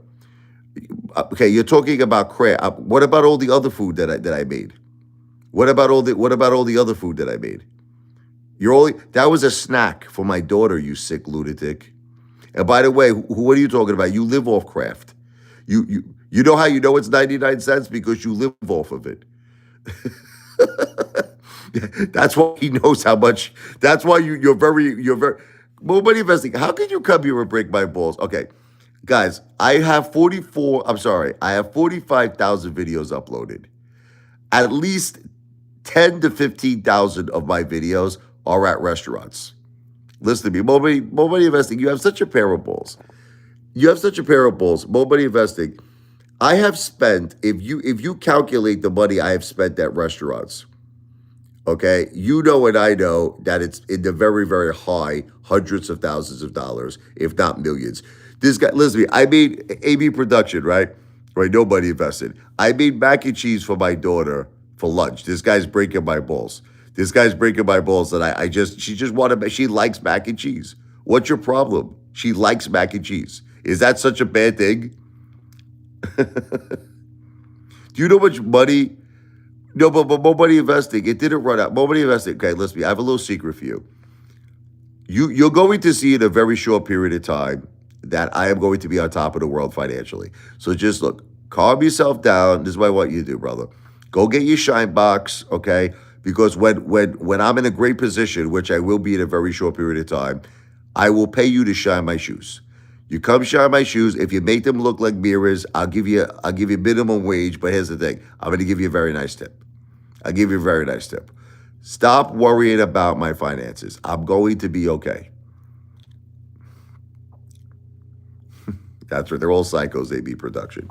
Okay, you're talking about crab. What about all the other food that I made? What about all the other food that I made? You're only that was a snack for my daughter, you sick lunatic. And by the way, what are you talking about? You live off Kraft. You know how you know it's 99 cents? Because you live off of it. That's why he knows how much. That's why you're very more money investing. How can you come here and break my balls? Okay, guys, I have 44. I'm sorry, I have 45,000 videos uploaded. At least 10 to 15,000 of my videos are at restaurants. Listen to me, more money investing. You have such a pair of balls. You have such a pair of balls. More money investing. I have spent, if you calculate the money I have spent at restaurants, okay, you know and I know that it's in the very, very high hundreds of thousands of dollars, if not millions. This guy, listen to me, I made AB production, right? Right, nobody invested. I made mac and cheese for my daughter for lunch. This guy's breaking my balls. This guy's breaking my balls that she just wanted, she likes mac and cheese. What's your problem? She likes mac and cheese. Is that such a bad thing? Do you know how much money? No, but more money investing. It didn't run out. More money investing. Okay, listen, I have a little secret for you. You're going to see in a very short period of time that I am going to be on top of the world financially. So just look, calm yourself down. This is what I want you to do, brother. Go get your shine box, okay? Because when I'm in a great position, which I will be in a very short period of time, I will pay you to shine my shoes. You come shine my shoes. If you make them look like mirrors, I'll give you minimum wage. But here's the thing: I'm going to give you a very nice tip. I'll give you a very nice tip. Stop worrying about my finances. I'm going to be okay. That's what they're all psychos. They be production.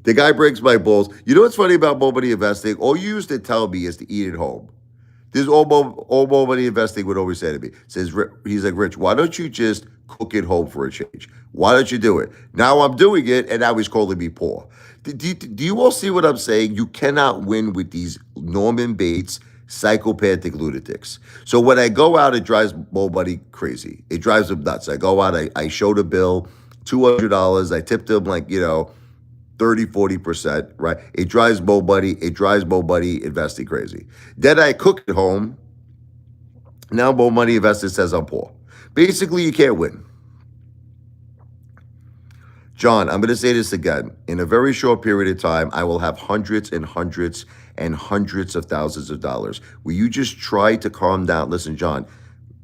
The guy breaks my balls. You know what's funny about more money investing? All you used to tell me is to eat at home. This is all more money investing would always say to me. He's like, Rich, why don't you just cook at home for a change? Why don't you do it? Now I'm doing it, and now he's calling me poor. Do you all see what I'm saying? You cannot win with these Norman Bates psychopathic lunatics. So when I go out, it drives more money crazy. It drives him nuts. I go out, I show the bill, $200. I tipped him like, 30, 40%, right? It drives more money. It drives more money investing crazy. Then I cook at home. Now more money invested says I'm poor. Basically, you can't win. John, I'm going to say this again. In a very short period of time, I will have hundreds and hundreds and hundreds of thousands of dollars. Will you just try to calm down? Listen, John,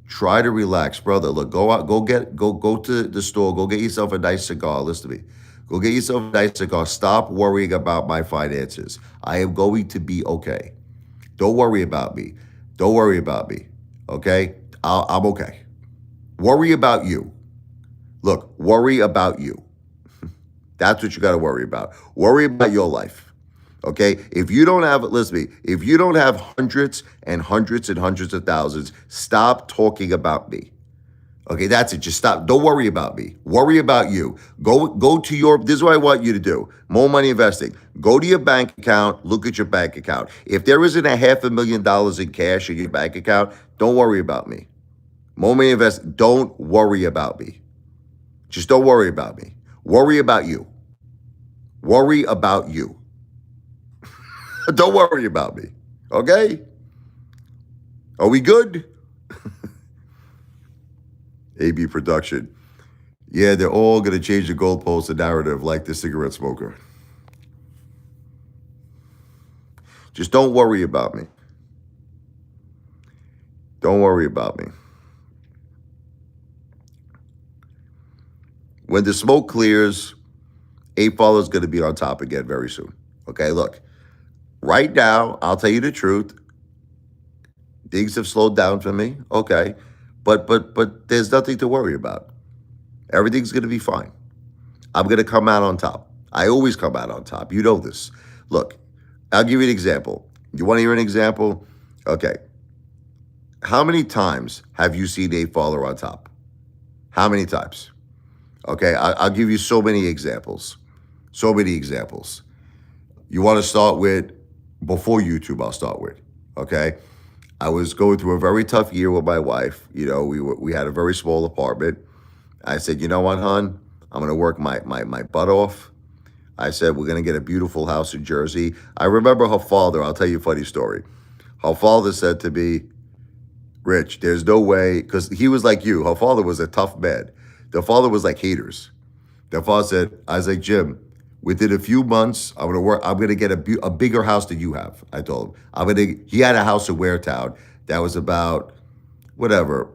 try to relax, brother. Look, go out, go to the store, go get yourself a nice cigar. Listen to me. Go get yourself a nice cigar. Stop worrying about my finances. I am going to be okay. Don't worry about me. Don't worry about me. Okay? I'm okay. Worry about you. Look, worry about you. That's what you got to worry about. Worry about your life. Okay? If you don't have, listen to me, if you don't have hundreds and hundreds and hundreds of thousands, stop talking about me. Okay, that's it. Just stop. Don't worry about me. Worry about you. Go to your, this is what I want you to do. More money investing. Go to your bank account. Look at your bank account. If there isn't $500,000 in cash in your bank account, don't worry about me. More money investing. Don't worry about me. Just don't worry about me. Worry about you. Worry about you. Don't worry about me. Okay? Are we good? AB production. Yeah, they're all going to change the goalpost and narrative like the cigarette smoker. Just don't worry about me. Don't worry about me. When the smoke clears, Apefather is going to be on top again very soon. Okay, look. Right now, I'll tell you the truth. Things have slowed down for me. Okay. But there's nothing to worry about. Everything's going to be fine. I'm going to come out on top. I always come out on top. You know this. Look, I'll give you an example. You want to hear an example? Okay. How many times have you seen Apefather on top? How many times? Okay, I'll give you so many examples. So many examples. You want to start with before YouTube? I'll start with. Okay, I was going through a very tough year with my wife. We had a very small apartment. I said, you know what, hon? I'm gonna work my butt off. I said, we're gonna get a beautiful house in Jersey. I remember her father. I'll tell you a funny story. Her father said to me, Rich, there's no way, because he was like you. Her father was a tough man. The father was like haters. The father said, I was like, Jim, within a few months, I'm gonna work. I'm gonna get a bigger house than you have. I told him. He had a house in Waretown that was about whatever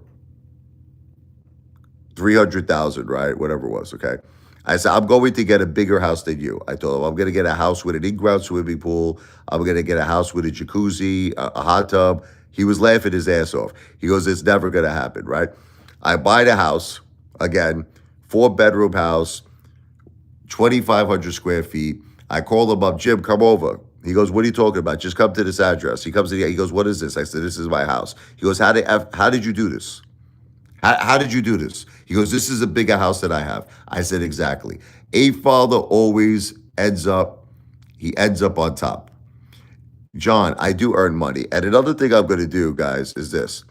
300,000, right? Whatever it was. Okay. I said, I'm going to get a bigger house than you. I told him, I'm going to get a house with an in-ground swimming pool. I'm going to get a house with a jacuzzi, a hot tub. He was laughing his ass off. He goes, it's never going to happen, right? I buy the house, again, 4-bedroom house, 2,500 square feet. I call him up, Jim, come over. He goes, what are you talking about? Just come to this address. He comes to he goes, what is this? I said, this is my house. He goes, how did you do this? How did you do this? He goes, this is a bigger house than I have. I said, exactly. A father always he ends up on top. John, I do earn money. And another thing I'm going to do, guys, is this.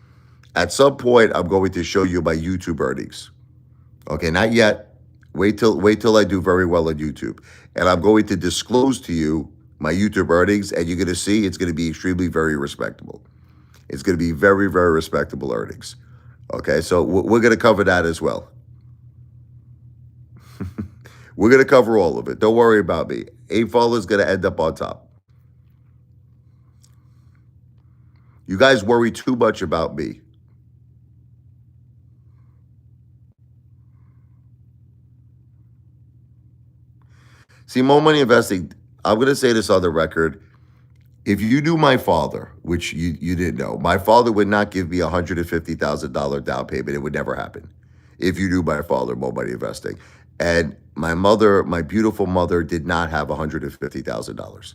At some point, I'm going to show you my YouTube earnings. Okay, not yet. Wait till I do very well on YouTube. And I'm going to disclose to you my YouTube earnings, and you're going to see it's going to be extremely, very respectable. It's going to be very, very respectable earnings. Okay, so we're going to cover that as well. We're going to cover all of it. Don't worry about me. Apefather is going to end up on top. You guys worry too much about me. See, Mo Money Investing, I'm going to say this on the record. If you knew my father, which you didn't know, my father would not give me a $150,000 down payment. It would never happen. If you knew my father, Mo Money Investing. And my mother, my beautiful mother, did not have $150,000.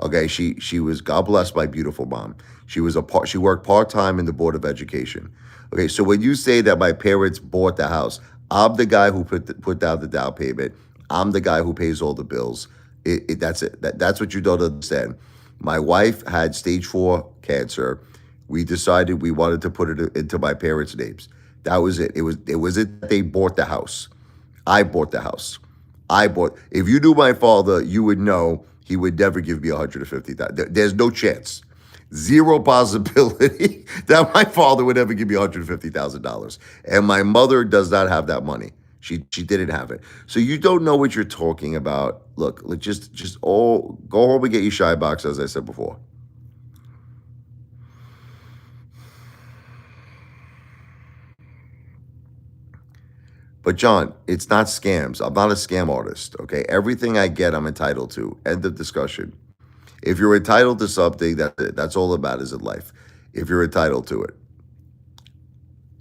Okay, she was, God bless my beautiful mom. She worked part-time in the Board of Education. Okay, so when you say that my parents bought the house, I'm the guy who put down the down payment. I'm the guy who pays all the bills. That's it. That's what you don't understand. My wife had stage 4 cancer. We decided we wanted to put it into my parents' names. That was it. It was it. They bought the house. I bought the house. If you knew my father, you would know he would never give me $150,000. There's no chance. Zero possibility that my father would ever give me $150,000. And my mother does not have that money. She didn't have it. So you don't know what you're talking about. Look, just all go home and get your shy box, as I said before. But John, it's not scams. I'm not a scam artist, okay? Everything I get, I'm entitled to. End of discussion. If you're entitled to something, that's all that matters in life. If you're entitled to it.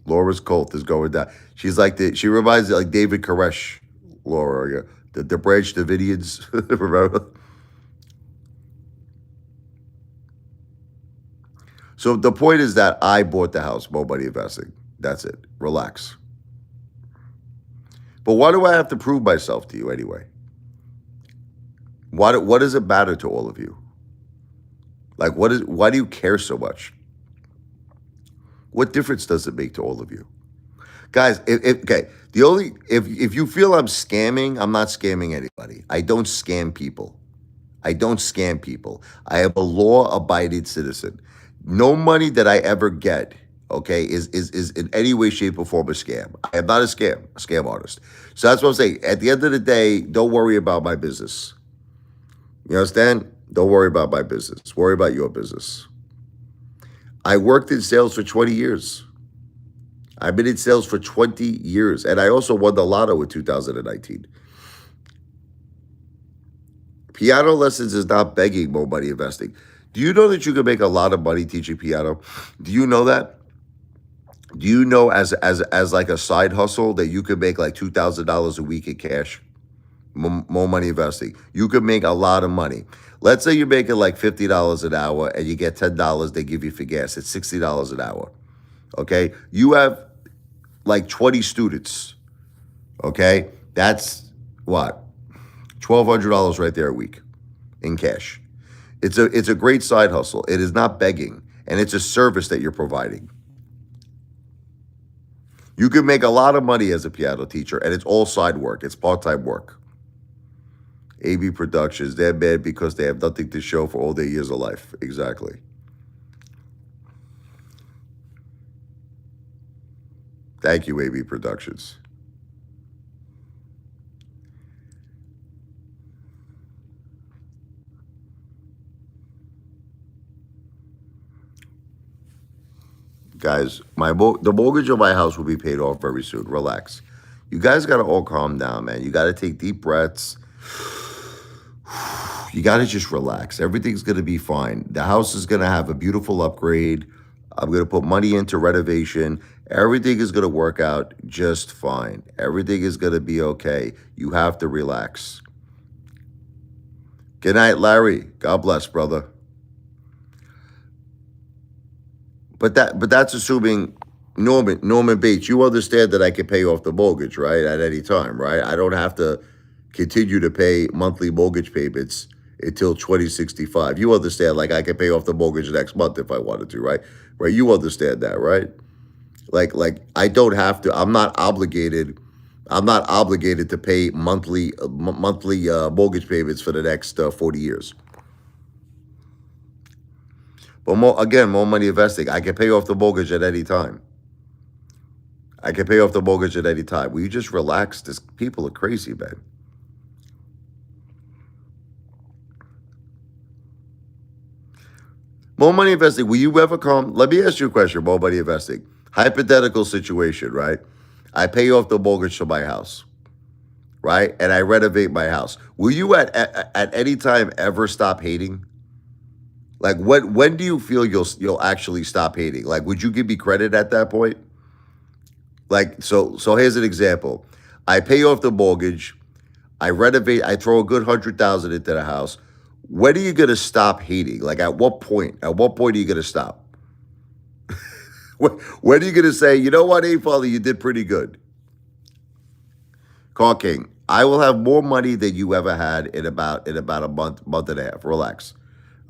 Laura's cult is going down. She reminds me like David Koresh, Laura, the Branch Davidians, remember? So the point is that I bought the house, Mo Money Investing. That's it. Relax. But why do I have to prove myself to you anyway? What does it matter to all of you? Like, why do you care so much? What difference does it make to all of you? Guys, if you feel I'm scamming, I'm not scamming anybody. I don't scam people. I don't scam people. I am a law-abiding citizen. No money that I ever get, okay, is in any way, shape, or form a scam. I am not a scam artist. So that's what I'm saying. At the end of the day, don't worry about my business. You understand? Don't worry about my business. Worry about your business. I worked in sales for 20 years. I've been in sales for 20 years. And I also won the lotto in 2019. Piano lessons is not begging Mo Money Investing. Do you know that you can make a lot of money teaching piano? Do you know that? Do you know as like a side hustle that you could make like $2,000 a week in cash? Mo Money Investing. You could make a lot of money. Let's say you're making like $50 an hour and you get $10 they give you for gas. It's $60 an hour. Okay? You have like 20 students. Okay? That's what? $1,200 right there a week in cash. It's a great side hustle. It is not begging, and it's a service that you're providing. You can make a lot of money as a piano teacher, and it's all side work. It's part-time work. AB Productions, they're bad because they have nothing to show for all their years of life. Exactly. Thank you, AB Productions. Guys, the mortgage of my house will be paid off very soon. Relax. You guys got to all calm down, man. You got to take deep breaths. You got to just relax. Everything's going to be fine. The house is going to have a beautiful upgrade. I'm going to put money into renovation. Everything is going to work out just fine. Everything is going to be okay. You have to relax. Good night, Larry. God bless, brother. But that's assuming Norman Bates, you understand that I can pay off the mortgage, right? At any time, right? I don't have to continue to pay monthly mortgage payments until 2065. You understand, like I can pay off the mortgage next month if I wanted to, right? Right? You understand that, right? Like I don't have to. I'm not obligated. I'm not obligated to pay monthly mortgage payments for the next 40 years. But more money investing. I can pay off the mortgage at any time. I can pay off the mortgage at any time. Will you just relax? This people are crazy, man. More money investing. Will you ever come? Let me ask you a question. More money investing. Hypothetical situation, right? I pay off the mortgage to my house, right? And I renovate my house. Will you at any time ever stop hating? Like when do you feel you'll actually stop hating? Like would you give me credit at that point? Like so here's an example. I pay off the mortgage, I renovate, I throw a good 100,000 into the house. When are you gonna stop hating? Like at what point? At what point are you gonna stop? When are you gonna say, you know what, Apefather, you did pretty good? Call King. I will have more money than you ever had in about a month and a half. Relax.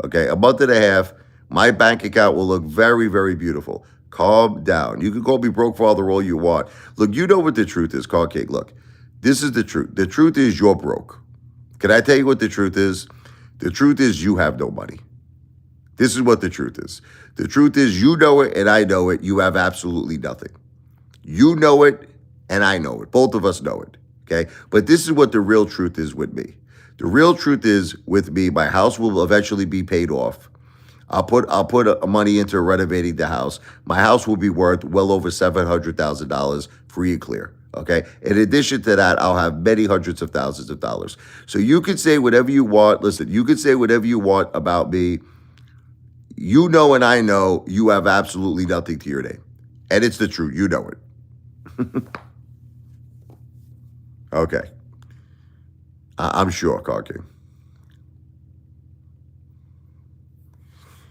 Okay, a month and a half, my bank account will look very, very beautiful. Calm down. You can call me broke father all you want. Look, you know what the truth is, Call King. Look, this is the truth. The truth is you're broke. Can I tell you what the truth is? The truth is you have no money. This is what the truth is. The truth is you know it and I know it. You have absolutely nothing. You know it and I know it. Both of us know it. Okay? But this is what the real truth is with me. The real truth is with me, my house will eventually be paid off. I'll put money into renovating the house. My house will be worth well over $700,000 free and clear. Okay. In addition to that, I'll have many hundreds of thousands of dollars. So you can say whatever you want. Listen, you can say whatever you want about me. You know, and I know you have absolutely nothing to your name, and it's the truth. You know it. Okay. I'm sure, Car King.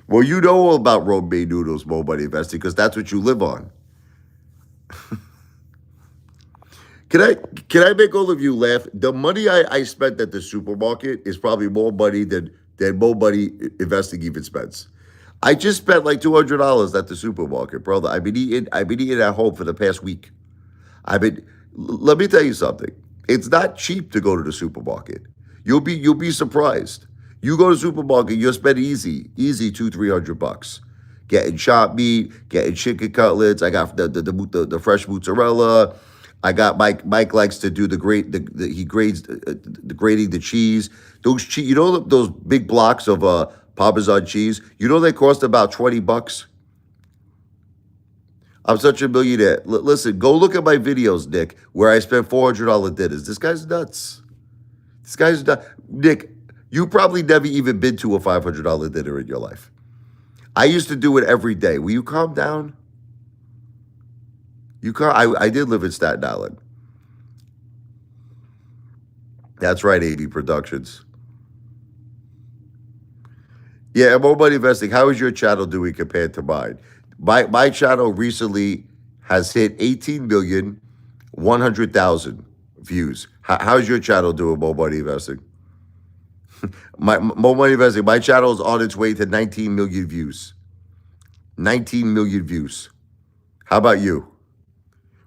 Well, you know all about romaine noodles, Mo Money Investing, because that's what you live on. Can I make all of you laugh? The money I spent at the supermarket is probably more money than Mo Money Investing even spends. I just spent like $200 at the supermarket, brother. I've been eating at home for the past week. Let me tell you something. It's not cheap to go to the supermarket. You'll be surprised. You go to the supermarket, you'll spend easy $200-300. Getting chopped meat, getting chicken cutlets. I got the fresh mozzarella. I got Mike likes to do he grades the grading the cheese. Those cheese, you know those big blocks of Parmesan cheese. You know they cost about $20. I'm such a millionaire. Listen, go look at my videos, Nick, where I spent $400 dinners. This guy's nuts. This guy's nuts. Nick, you probably never even been to a $500 dinner in your life. I used to do it every day. Will you calm down? I did live in Staten Island. That's right, AB Productions. Yeah, More Money Investing. How is your channel doing compared to mine? My channel recently has hit 18,100,000 views. How's your channel doing, Mo Money Investing? My Mo Money Investing. My channel is on its way to 19 million views. 19 million views. How about you?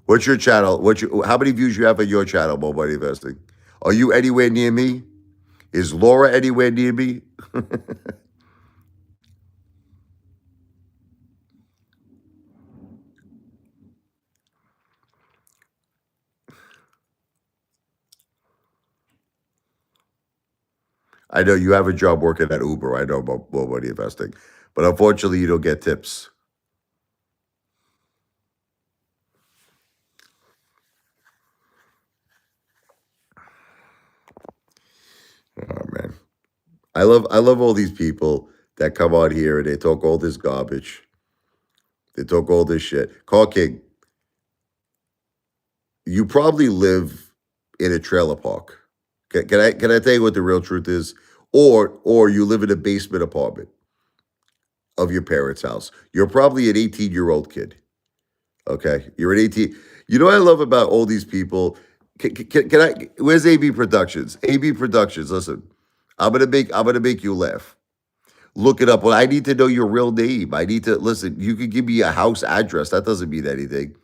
What's your channel? How many views you have on your channel, Mo Money Investing? Are you anywhere near me? Is Laura anywhere near me? I know you have a job working at Uber. I know about Mo Money Investing, but unfortunately, you don't get tips. Oh man, I love all these people that come on here and they talk all this garbage. They talk all this shit. Call King, you probably live in a trailer park. Can I tell you what the real truth is? Or you live in a basement apartment of your parents' house. You're probably an 18-year-old kid. Okay, you're an 18. You know what I love about all these people? Can I? Where's AB Productions? AB Productions. Listen, I'm gonna make you laugh. Look it up. Well, I need to know your real name. I need to listen. You can give me a house address. That doesn't mean anything.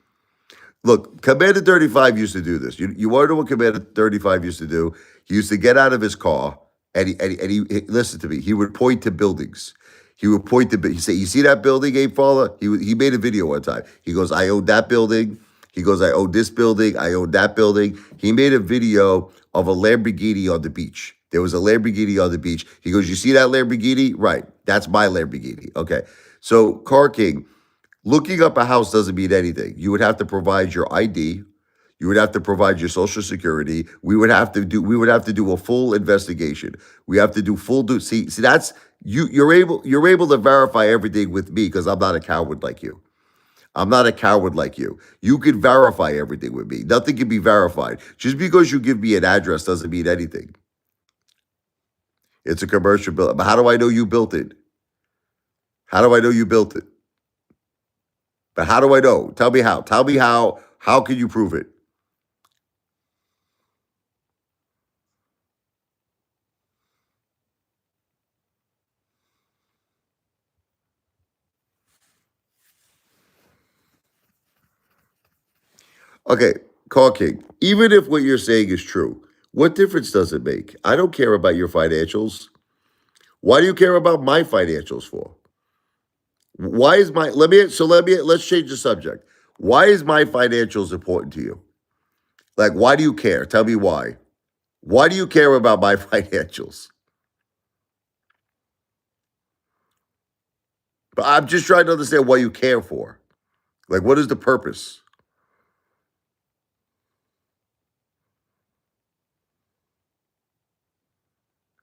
Look, Commander 35 used to do this. You want to know what Commander 35 used to do? He used to get out of his car listen to me. He would point to buildings. He would point to, he say, "You see that building, Abe Fowler?" He made a video one time. He goes, "I own that building." He goes, "I own this building. I own that building." He made a video of a Lamborghini on the beach. There was a Lamborghini on the beach. He goes, "You see that Lamborghini? Right. That's my Lamborghini." Okay. So, Car King, looking up a house doesn't mean anything. You would have to provide your ID. You would have to provide your social security. We would have to do a full investigation. We have to do full do see that's you're able to verify everything with me because I'm not a coward like you. I'm not a coward like you. You can verify everything with me. Nothing can be verified. Just because you give me an address doesn't mean anything. It's a commercial bill. But how do I know you built it? How do I know you built it? But how do I know? Tell me how. Tell me how. How can you prove it? Okay, Call King. Even if what you're saying is true, what difference does it make? I don't care about your financials. Why do you care about my financials for? Why is my let's change the subject. Why is my financials important to you? Like why do you care? Tell me why. Why do you care about my financials? But I'm just trying to understand why you care for. Like what is the purpose?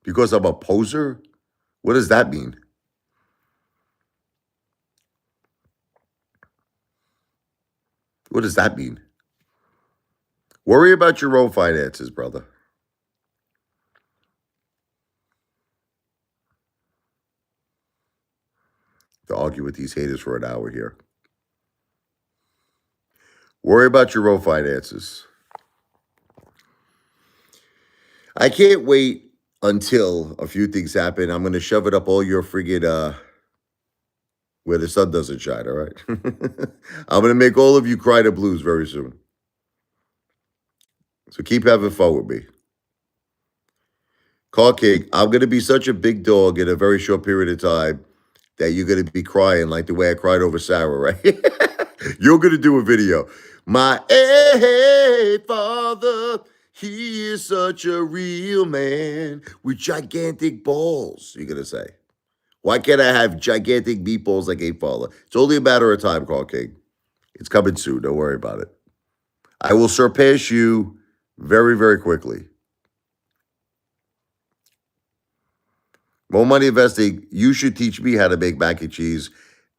Because I'm a poser? What does that mean? What does that mean? Worry about your own finances, brother. To argue with these haters for an hour here. Worry about your own finances. I can't wait until a few things happen. I'm gonna shove it up all your friggin' where the sun doesn't shine, all right? I'm gonna make all of you cry the blues very soon. So keep having fun with me. Call King, I'm gonna be such a big dog in a very short period of time that you're gonna be crying like the way I cried over Sarah, right? You're gonna do a video. My father, he is such a real man with gigantic balls. You're gonna say. Why can't I have gigantic meatballs like Apefather? It's only a matter of time, Call King. It's coming soon. Don't worry about it. I will surpass you very, very quickly. More money investing. You should teach me how to make mac and cheese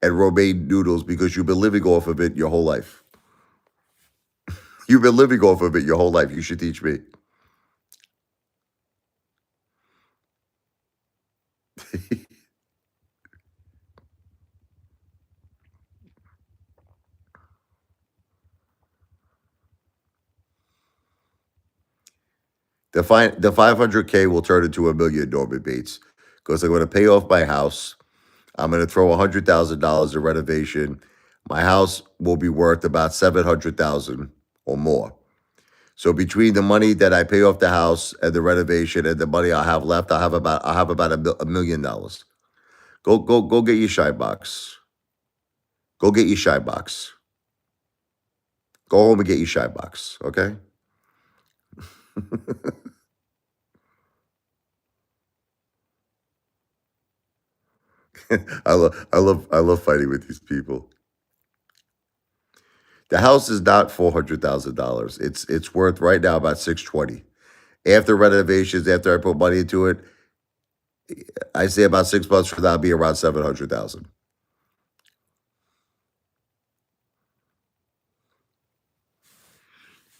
and romaine noodles because you've been living off of it your whole life. You've been living off of it your whole life. You should teach me. The 500K will turn into $1 million, Norman Bates, because I'm going to pay off my house. I'm going to throw $100,000 in renovation. My house will be worth about 700,000 or more. So between the money that I pay off the house and the renovation and the money I have left, I'll have about $1 million. Go get your shine box. Go get your shine box. Go home and get your shine box. Okay. I love fighting with these people. The house is not $400,000. It's worth right now about 620. After renovations, after I put money into it, I say about 6 months from now, it'll be around 700,000.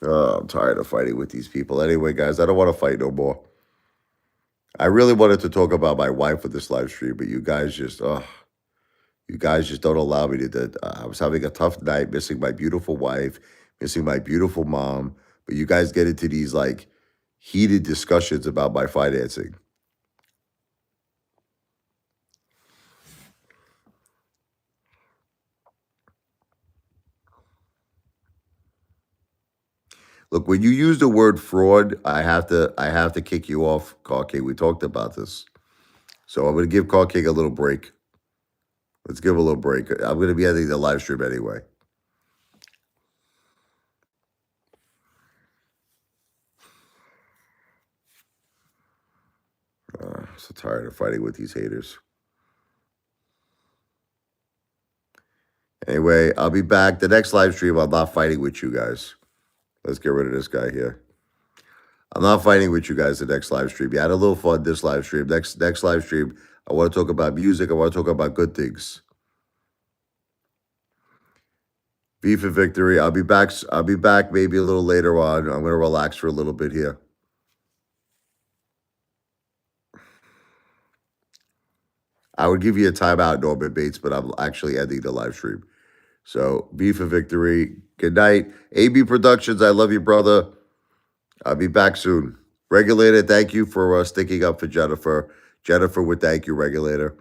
Oh, I'm tired of fighting with these people. Anyway, guys, I don't want to fight no more. I really wanted to talk about my wife with this live stream, but you guys just don't allow me to. I was having a tough night, missing my beautiful wife, missing my beautiful mom. But you guys get into these like heated discussions about my financing. Look, when you use the word fraud, I have to kick you off, Car King. We talked about this. So I'm gonna give Car King a little break. Let's give him a little break. I'm gonna be ending the live stream anyway. So tired of fighting with these haters. Anyway, I'll be back. The next live stream, I'm not fighting with you guys. Let's get rid of this guy here. I'm not fighting with you guys the next live stream. You had a little fun this live stream. Next live stream, I want to talk about music. I want to talk about good things. V for victory. I'll be back maybe a little later on. I'm going to relax for a little bit here. I would give you a timeout, Norman Bates, but I'm actually ending the live stream. So, V for victory. Good night. AB Productions, I love you, brother. I'll be back soon. Regulator, thank you for sticking up for Jennifer. Jennifer would thank you, Regulator.